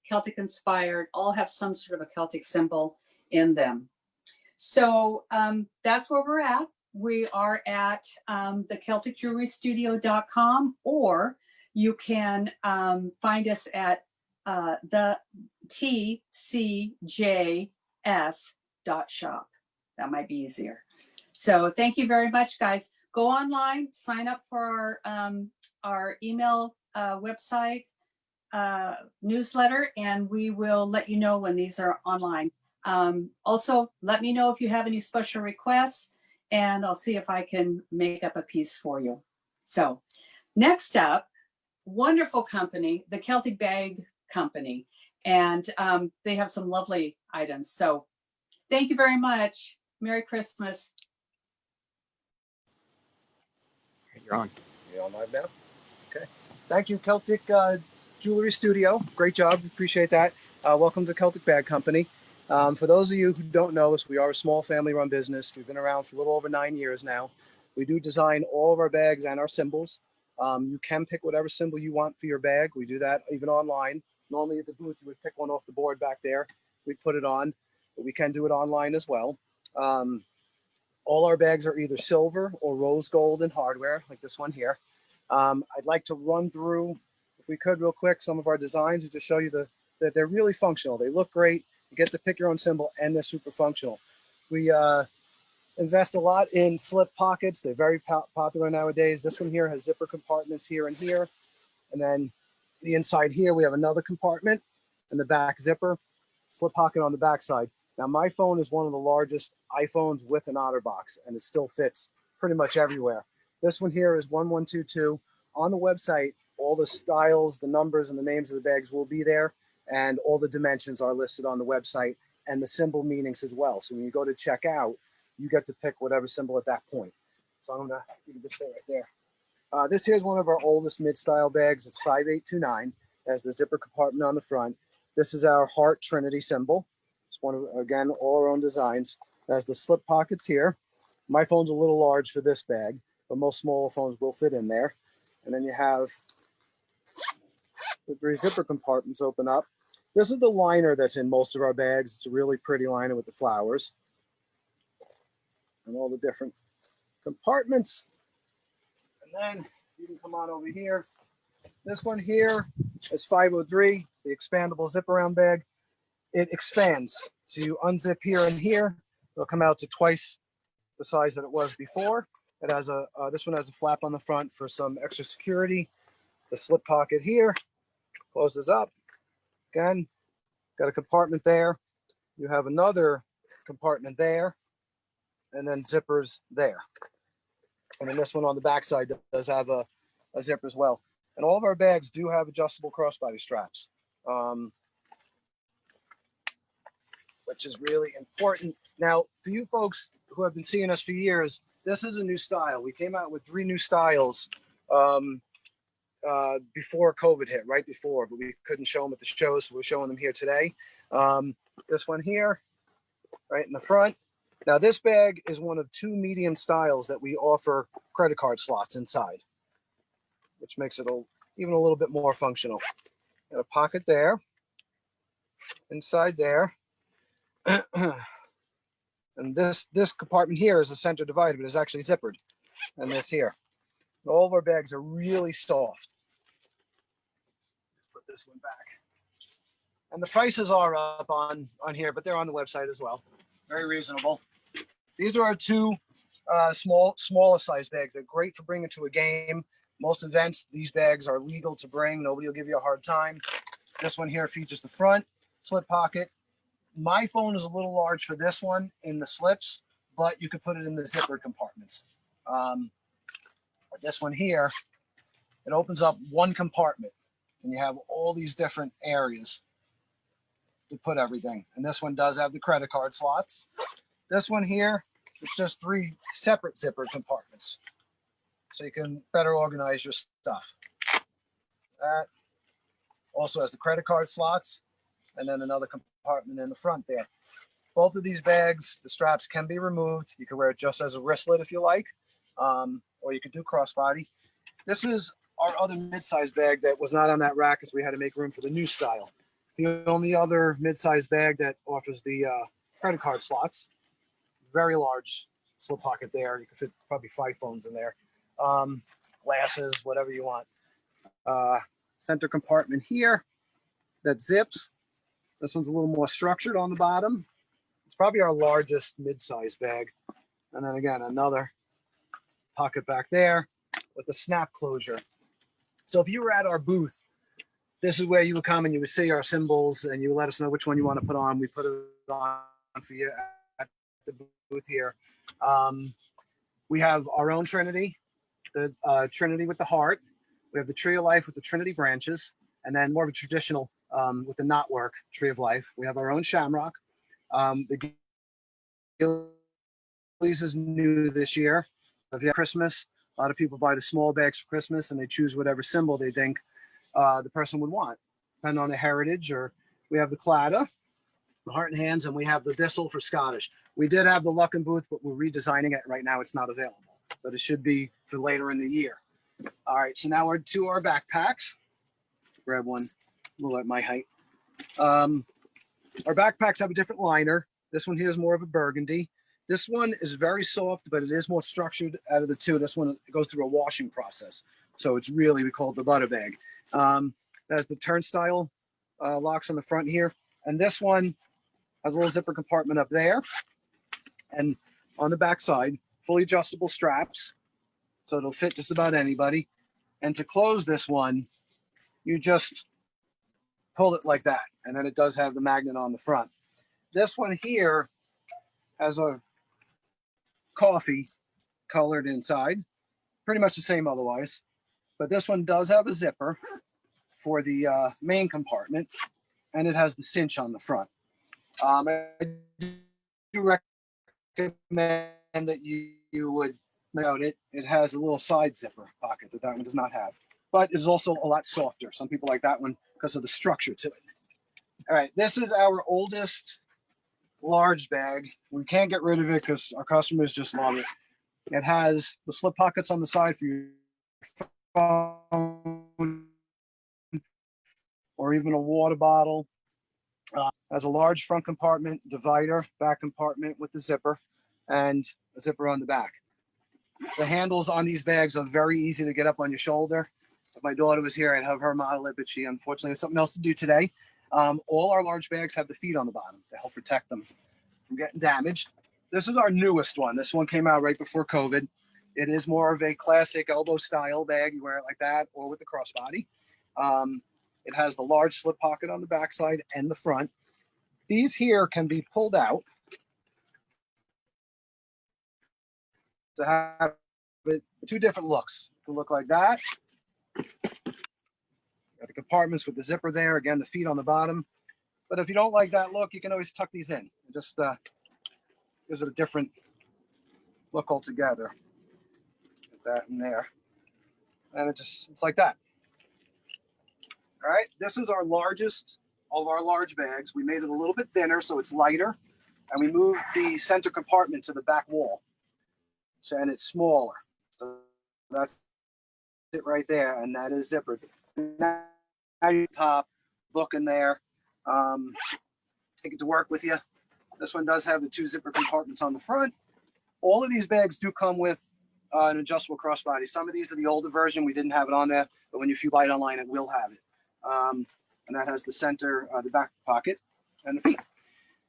Celtic inspired, all have some sort of a Celtic symbol in them. So that's where we're at. We are at the CelticJewelryStudio.com, or you can find us at the tcjs.shop. That might be easier. So thank you very much, guys. Go online, sign up for our email website newsletter, and we will let you know when these are online. Also, let me know if you have any special requests, and I'll see if I can make up a piece for you. So next up, wonderful company, the Celtic Bag Company, and they have some lovely items. So thank you very much. Merry Christmas. You're on. You on live now? Okay. Thank you, Celtic Jewelry Studio. Great job. Appreciate that. Welcome to Celtic Bag Company. For those of you who don't know us, we are a small family-run business. We've been around for a little over 9 years now. We do design all of our bags and our symbols. You can pick whatever symbol you want for your bag. We do that even online. Normally at the booth, you would pick one off the board back there. We'd put it on, but we can do it online as well. All our bags are either silver or rose gold in hardware, like this one here. I'd like to run through, if we could real quick, some of our designs to show you that they're really functional. They look great. You get to pick your own symbol, and they're super functional. We invest a lot in slip pockets. They're very popular nowadays. This one here has zipper compartments here and here. And then the inside here, we have another compartment and the back zipper, slip pocket on the back side. Now, my phone is one of the largest iPhones with an OtterBox, and it still fits pretty much everywhere. This one here is 1122. On the website, all the styles, the numbers, and the names of the bags will be there, and all the dimensions are listed on the website, and the symbol meanings as well. So when you go to check out, you get to pick whatever symbol at that point. So you can just stay right there. This here is one of our oldest mid-style bags. It's 5829. It has the zipper compartment on the front. This is our heart Trinity symbol. It's one of, again, all our own designs. It has the slip pockets here. My phone's a little large for this bag, but most smaller phones will fit in there. And then you have the 3 zipper compartments open up. This is the liner that's in most of our bags. It's a really pretty liner with the flowers and all the different compartments. And then you can come on over here. This one here is 503. It's the expandable zip around bag. It expands. So you unzip here and here. It'll come out to twice the size that it was before. It has a, this one has a flap on the front for some extra security. The slip pocket here closes up. Again, got a compartment there. You have another compartment there, and then zippers there. And then this one on the back side does have a zipper as well. And all of our bags do have adjustable crossbody straps, which is really important. Now, for you folks who have been seeing us for years, this is a new style. We came out with 3 new styles before COVID hit, right before, but we couldn't show them at the show, so we're showing them here today. This one here, right in the front. Now, this bag is one of 2 medium styles that we offer credit card slots inside, which makes it even a little bit more functional. Got a pocket there, inside there. And this compartment here is a center divider, but it's actually zippered. And this here. And all of our bags are really soft. Let's put this one back. And the prices are up on here, but they're on the website as well. Very reasonable. These are our 2 smaller size bags. They're great for bringing to a game. Most events, these bags are legal to bring. Nobody will give you a hard time. This one here features the front slip pocket. My phone is a little large for this one in the slips, but you could put it in the zipper compartments. This one here, it opens up one compartment, and you have all these different areas to put everything. And this one does have the credit card slots. This one here, it's just 3 separate zipper compartments, so you can better organize your stuff. That also has the credit card slots, and then another compartment in the front there. Both of these bags, the straps can be removed. You can wear it just as a wristlet if you like, or you could do crossbody. This is our other mid-size bag that was not on that rack because we had to make room for the new style. It's the only other mid-size bag that offers the credit card slots. Very large slip pocket there. You can fit probably 5 phones in there. Glasses, whatever you want. Center compartment here that zips. This one's a little more structured on the bottom. It's probably our largest mid-size bag. And then again, another pocket back there with the snap closure. So if you were at our booth, this is where you would come and you would see our symbols and you would let us know which one you want to put on. We put it on for you at the booth here. We have our own Trinity, the Trinity with the heart. We have the Tree of Life with the Trinity branches, and then more of a traditional with the knotwork Tree of Life. We have our own Shamrock. The Gillies is new this year. If you have Christmas, a lot of people buy the small bags for Christmas and they choose whatever symbol they think the person would want, depending on their heritage. Or we have the Clotta, the heart and hands, and we have the Thistle for Scottish. We did have the Luck and Booth, but we're redesigning it. Right now it's not available, but it should be for later in the year. All right, so now we're to our backpacks. Grab one a little at my height. Our backpacks have a different liner. This one here is more of a burgundy. This one is very soft, but it is more structured out of the 2. This one goes through a washing process. So it's really, we call it the butter bag. Has the turnstile locks on the front here. And this one has a little zipper compartment up there. And on the back side, fully adjustable straps. So it'll fit just about anybody. And to close this one, you just pull it like that. And then it does have the magnet on the front. This one here has a coffee colored inside, pretty much the same otherwise, but this one does have a zipper for the main compartment, and it has the cinch on the front. I do recommend that you would note it. It has a little side zipper pocket that one does not have, but it's also a lot softer. Some people like that one because of the structure to it. All right, this is our oldest large bag. We can't get rid of it because our customers just love it. It has the slip pockets on the side for your phone or even a water bottle. Has a large front compartment, divider, back compartment with the zipper, and a zipper on the back. The handles on these bags are very easy to get up on your shoulder. If my daughter was here, I'd have her model it, but she unfortunately has something else to do today. All our large bags have the feet on the bottom to help protect them from getting damaged. This is our newest one. This one came out right before COVID. It is more of a classic elbow style bag. You wear it like that or with the crossbody. It has the large slip pocket on the backside and the front. These here can be pulled out to have it two different looks. It can look like that. Got the compartments with the zipper there. Again, the feet on the bottom. But if you don't like that look, you can always tuck these in. It just gives it a different look altogether. Put that in there. And it's like that. All right, this is our largest of our large bags. We made it a little bit thinner so it's lighter. And we moved the center compartment to the back wall. So, and it's smaller. So that's it right there. And that is zippered. Now you top, book in there. Take it to work with you. This one does have the two zipper compartments on the front. All of these bags do come with an adjustable crossbody. Some of these are the older version. We didn't have it on there, but if you buy it online, it will have it. And that has the center, the back pocket, and the feet.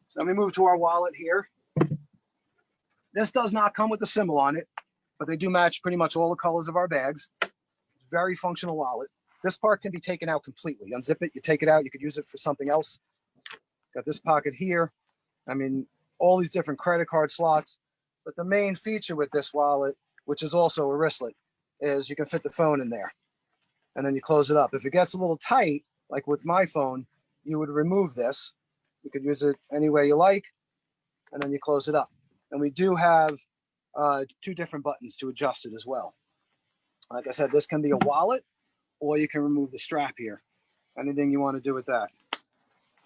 So let me move to our wallet here. This does not come with a symbol on it, but they do match pretty much all the colors of our bags. It's a very functional wallet. This part can be taken out completely. Unzip it, you take it out, you could use it for something else. Got this pocket here. I mean, all these different credit card slots. But the main feature with this wallet, which is also a wristlet, is you can fit the phone in there. And then you close it up. If it gets a little tight, like with my phone, you would remove this. You could use it any way you like, and then you close it up. And we do have two different buttons to adjust it as well. Like I said, this can be a wallet, or you can remove the strap here. Anything you want to do with that.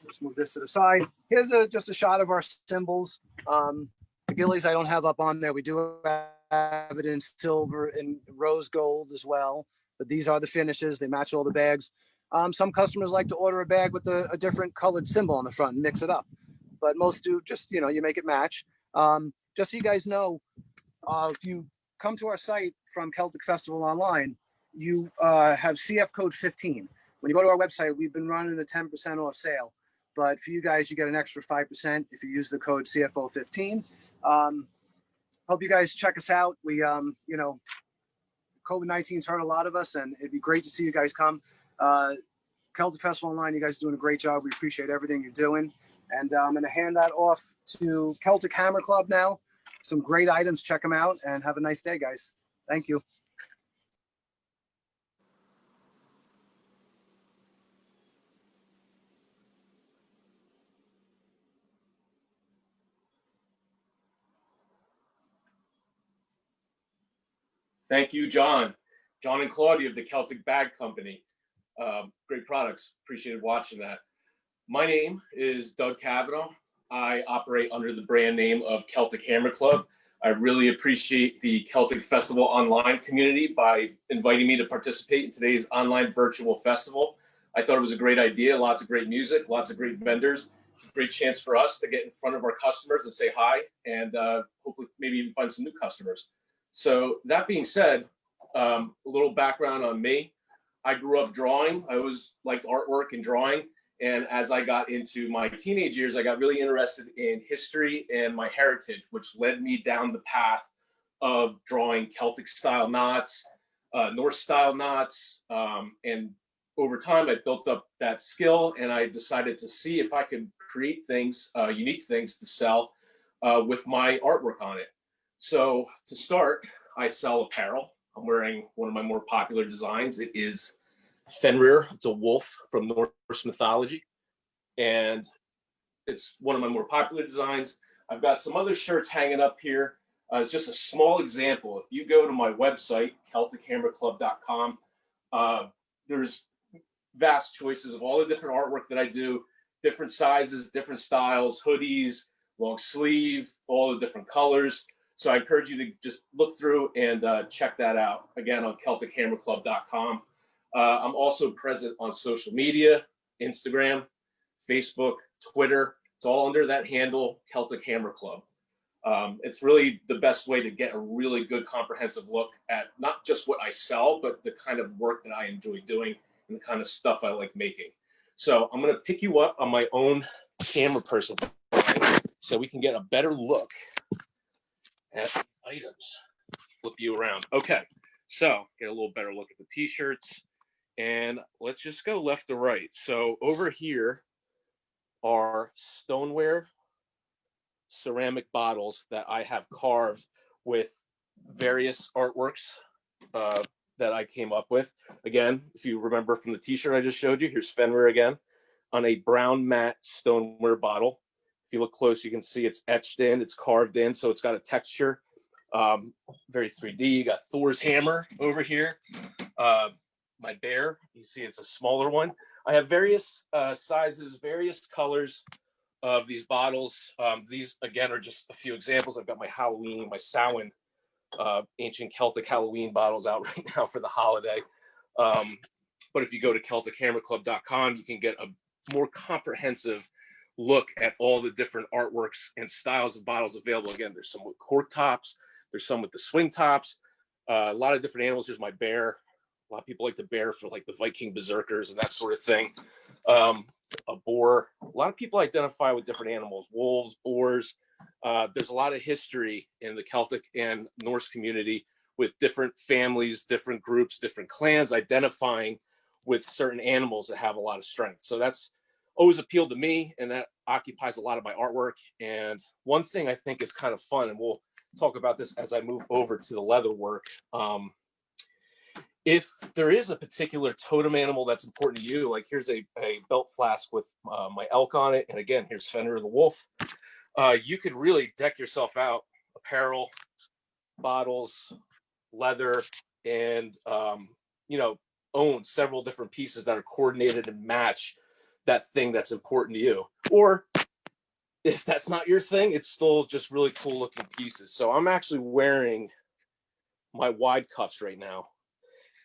Let's move this to the side. Here's just a shot of our symbols. The gillies I don't have up on there. We do have it in silver and rose gold as well. But these are the finishes. They match all the bags. Some customers like to order a bag with a different colored symbol on the front and mix it up. But most do just, you make it match. Just so you guys know, if you come to our site from Celtic Festival Online, you have CF code 15. When you go to our website, we've been running a 10% off sale. But for you guys, you get an extra 5% if you use the code CFO15. Hope you guys check us out. We, COVID-19's hurt a lot of us, and it'd be great to see you guys come. Celtic Festival Online, you guys are doing a great job. We appreciate everything you're doing. And I'm going to hand that off to Celtic Hammer Club now. Some great items. Check them out, and have a nice day, guys. Thank you. Thank you, John. John and Claudia of the Celtic Bag Company. Great products. Appreciated watching that. My name is Doug Cavanaugh. I operate under the brand name of Celtic Hammer Club. I really appreciate the Celtic Festival Online community by inviting me to participate in today's online virtual festival. I thought it was a great idea. Lots of great music, lots of great vendors. It's a great chance for us to get in front of our customers and say hi, and hopefully maybe even find some new customers. So that being said, a little background on me. I grew up drawing. I always liked artwork and drawing. And as I got into my teenage years, I got really interested in history and my heritage, which led me down the path of drawing Celtic style knots, Norse style knots. And over time, I built up that skill, and I decided to see if I could create things, unique things to sell with my artwork on it. So to start, I sell apparel. I'm wearing one of my more popular designs. It is Fenrir. It's a wolf from Norse mythology. And it's one of my more popular designs. I've got some other shirts hanging up here. It's just a small example. If you go to my website, CelticHammerClub.com, there's vast choices of all the different artwork that I do, different sizes, different styles, hoodies, long sleeve, all the different colors. So I encourage you to just look through and check that out, again, on CelticHammerClub.com. I'm also present on social media, Instagram, Facebook, Twitter. It's all under that handle, Celtic Hammer Club. It's really the best way to get a really good comprehensive look at not just what I sell, but the kind of work that I enjoy doing and the kind of stuff I like making. So I'm going to pick you up on my own camera person so we can get a better look at items. Flip you around. Okay, so get a little better look at the t-shirts, and let's just go left to right. So over here are Stoneware ceramic bottles that I have carved with various artworks that I came up with. Again, if you remember from the t-shirt I just showed you, here's Fenrir again on a brown matte stoneware bottle. If you look close, you can see it's etched in, it's carved in, so it's got a texture, very 3D. You got Thor's hammer over here. My bear, you see it's a smaller one. I have various sizes, various colors of these bottles. These, again, are just a few examples. I've got my Halloween, my Samhain, ancient Celtic Halloween bottles out right now for the holiday. But if you go to CelticHammerClub.com, you can get a more comprehensive look at all the different artworks and styles of bottles available. Again, there's some with cork tops, there's some with the swing tops, a lot of different animals. Here's my bear. A lot of people like the bear for like the Viking berserkers and that sort of thing. A boar. A lot of people identify with different animals, wolves, boars. There's a lot of history in the Celtic and Norse community with different families, different groups, different clans identifying with certain animals that have a lot of strength. So that's always appealed to me, and that occupies a lot of my artwork. And one thing I think is kind of fun, and we'll talk about this as I move over to the leather work. If there is a particular totem animal that's important to you, like here's a belt flask with my elk on it, and again, here's Fenrir the wolf. You could really deck yourself out, apparel, bottles, leather, and own several different pieces that are coordinated and match that thing that's important to you. Or if that's not your thing, it's still just really cool looking pieces. So I'm actually wearing my wide cuffs right now,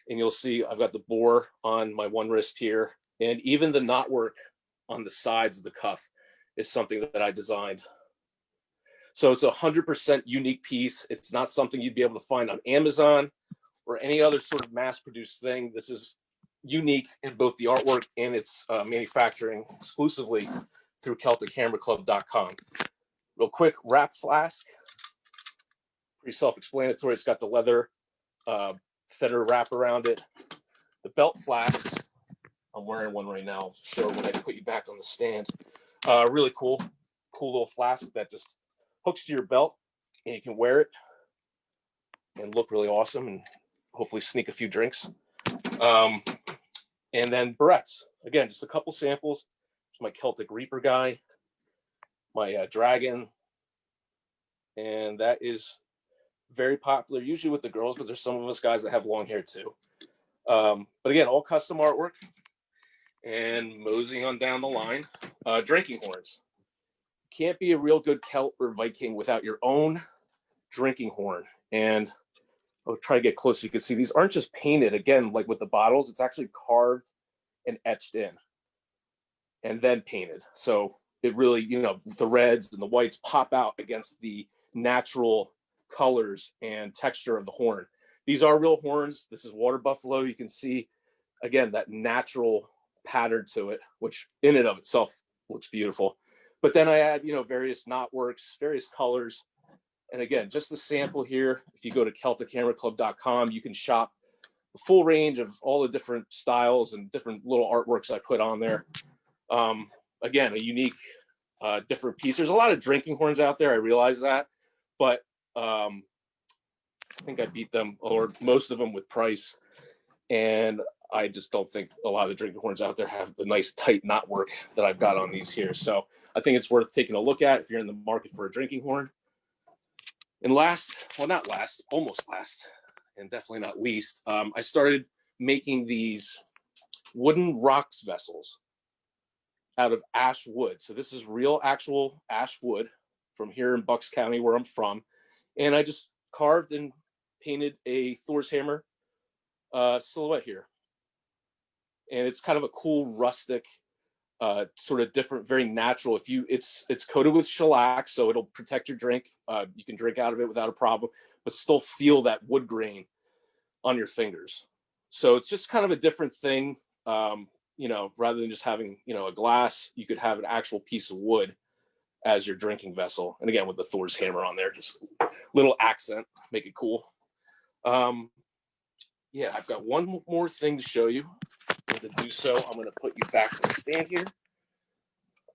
and you'll see I've got the boar on my one wrist here, and even the knotwork on the sides of the cuff is something that I designed. So it's 100% unique piece. It's not something you'd be able to find on Amazon or any other sort of mass-produced thing. This is unique in both the artwork and its manufacturing exclusively through CelticHammerClub.com. Real quick, wrap flask. Pretty self-explanatory. It's got the leather feather wrap around it. The belt flasks, I'm wearing one right now. I'll show when I put you back on the stand. Really cool little flask that just hooks to your belt, and you can wear it and look really awesome and hopefully sneak a few drinks. And then barrettes. Again, just a couple samples. There's my Celtic Reaper guy, my dragon, and that is very popular, usually with the girls, but there's some of us guys that have long hair too. But again, all custom artwork. And moseying on down the line, drinking horns. Can't be a real good Celt or Viking without your own drinking horn. And I'll try to get close so you can see these aren't just painted, again, like with the bottles, it's actually carved and etched in and then painted. So it really, the reds and the whites pop out against the natural colors and texture of the horn. These are real horns. This is water buffalo. You can see, again, that natural pattern to it, which in and of itself looks beautiful. But then I add, various knotworks, various colors. And again, just the sample here, if you go to CelticHammerClub.com, you can shop the full range of all the different styles and different little artworks I put on there. Again, a unique, different piece. There's a lot of drinking horns out there, I realize that, but I think I beat them, or most of them, with price. And I just don't think a lot of the drinking horns out there have the nice tight knotwork that I've got on these here. So I think it's worth taking a look at if you're in the market for a drinking horn. And last, well, not last, almost last, and definitely not least, I started making these wooden rocks vessels out of ash wood. So this is real actual ash wood from here in Bucks County, where I'm from. And I just carved and painted a Thor's hammer silhouette here. And it's kind of a cool rustic, sort of different, very natural. It's coated with shellac, so it'll protect your drink. You can drink out of it without a problem, but still feel that wood grain on your fingers. So it's just kind of a different thing. You know, rather than just having, you know, a glass, you could have an actual piece of wood as your drinking vessel. And again, with the Thor's hammer on there, just little accent, make it cool. Yeah, I've got one more thing to show you. And to do so, I'm going to put you back to the stand here.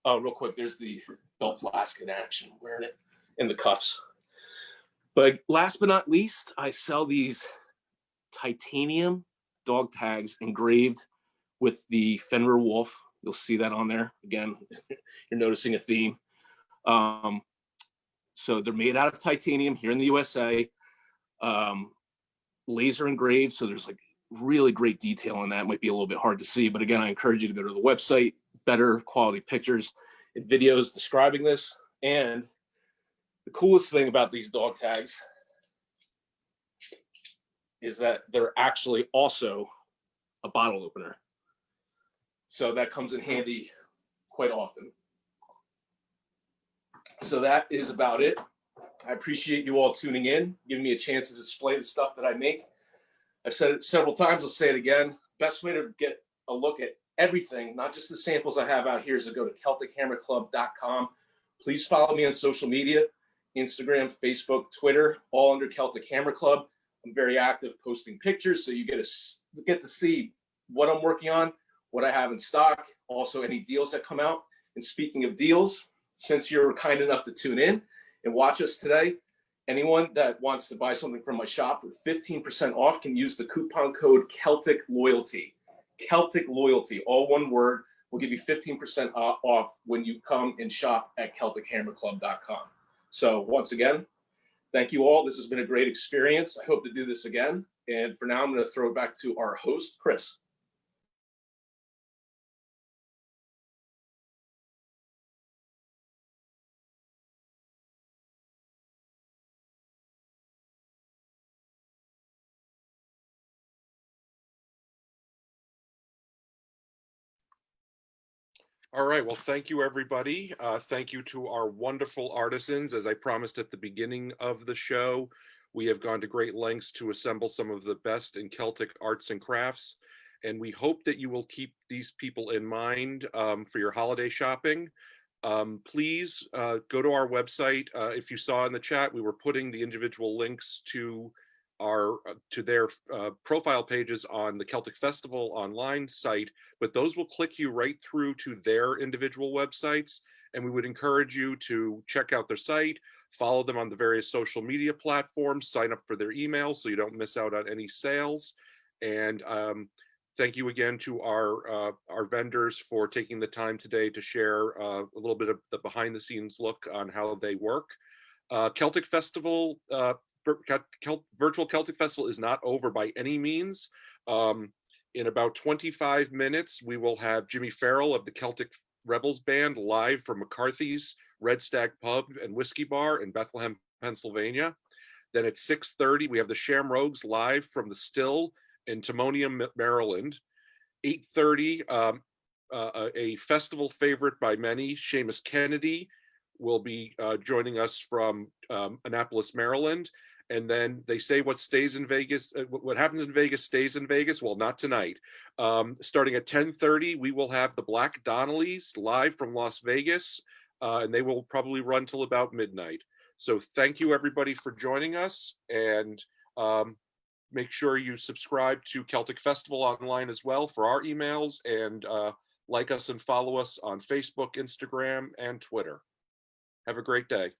Real quick, there's the belt flask in action, wearing it in the cuffs. But last but not least, I sell these titanium dog tags engraved with the Fenrir wolf. You'll see that on there. Again, you're noticing a theme. So they're made out of titanium here in the USA. Laser engraved, so there's like really great detail on that. It might be a little bit hard to see, but again, I encourage you to go to the website, better quality pictures and videos describing this. And the coolest thing about these dog tags is that they're actually also a bottle opener. So that comes in handy quite often. So that is about it. I appreciate you all tuning in, giving me a chance to display the stuff that I make. I've said it several times, I'll say it again. Best way to get a look at everything, not just the samples I have out here, is to go to CelticHammerClub.com. Please follow me on social media, Instagram, Facebook, Twitter, all under Celtic Hammer Club. I'm very active posting pictures, so you get to see what I'm working on, what I have in stock, also any deals that come out. And speaking of deals, since you're kind enough to tune in and watch us today, anyone that wants to buy something from my shop with 15% off can use the coupon code Celtic Loyalty. Celtic Loyalty, all one word, will give you 15% off when you come and shop at CelticHammerClub.com. So once again, thank you all. This has been a great experience. I hope to do this again. And for now, I'm going to throw it back to our host, Chris. All right, well, thank you, everybody. Thank you to our wonderful artisans. As I promised at the beginning of the show, we have gone to great lengths to assemble some of the best in Celtic arts and crafts, and we hope that you will keep these people in mind for your holiday shopping. Please go to our website. If you saw in the chat, we were putting the individual links to their profile pages on the Celtic Festival online site, but those will click you right through to their individual websites. And we would encourage you to check out their site, follow them on the various social media platforms, sign up for their emails so you don't miss out on any sales. And thank you again to our vendors for taking the time today to share a little bit of the behind the scenes look on how they work. Celtic Festival, Virtual Celtic Festival is not over by any means. In about 25 minutes, we will have Jimmy Farrell of the Celtic Rebels Band live from McCarthy's Red Stag Pub and Whiskey Bar in Bethlehem, Pennsylvania. Then at 6:30, we have the Shamrocks live from the Still in Timonium, Maryland. 8:30, a festival favorite by many, Seamus Kennedy, will be joining us from Annapolis, Maryland. And then they say what stays in Vegas, what happens in Vegas stays in Vegas. Well, not tonight. Starting at 10:30, we will have the Black Donnellys live from Las Vegas, and they will probably run till about midnight. So thank you, everybody, for joining us. And make sure you subscribe to Celtic Festival online as well for our emails, and like us and follow us on Facebook, Instagram, and Twitter. Have a great day.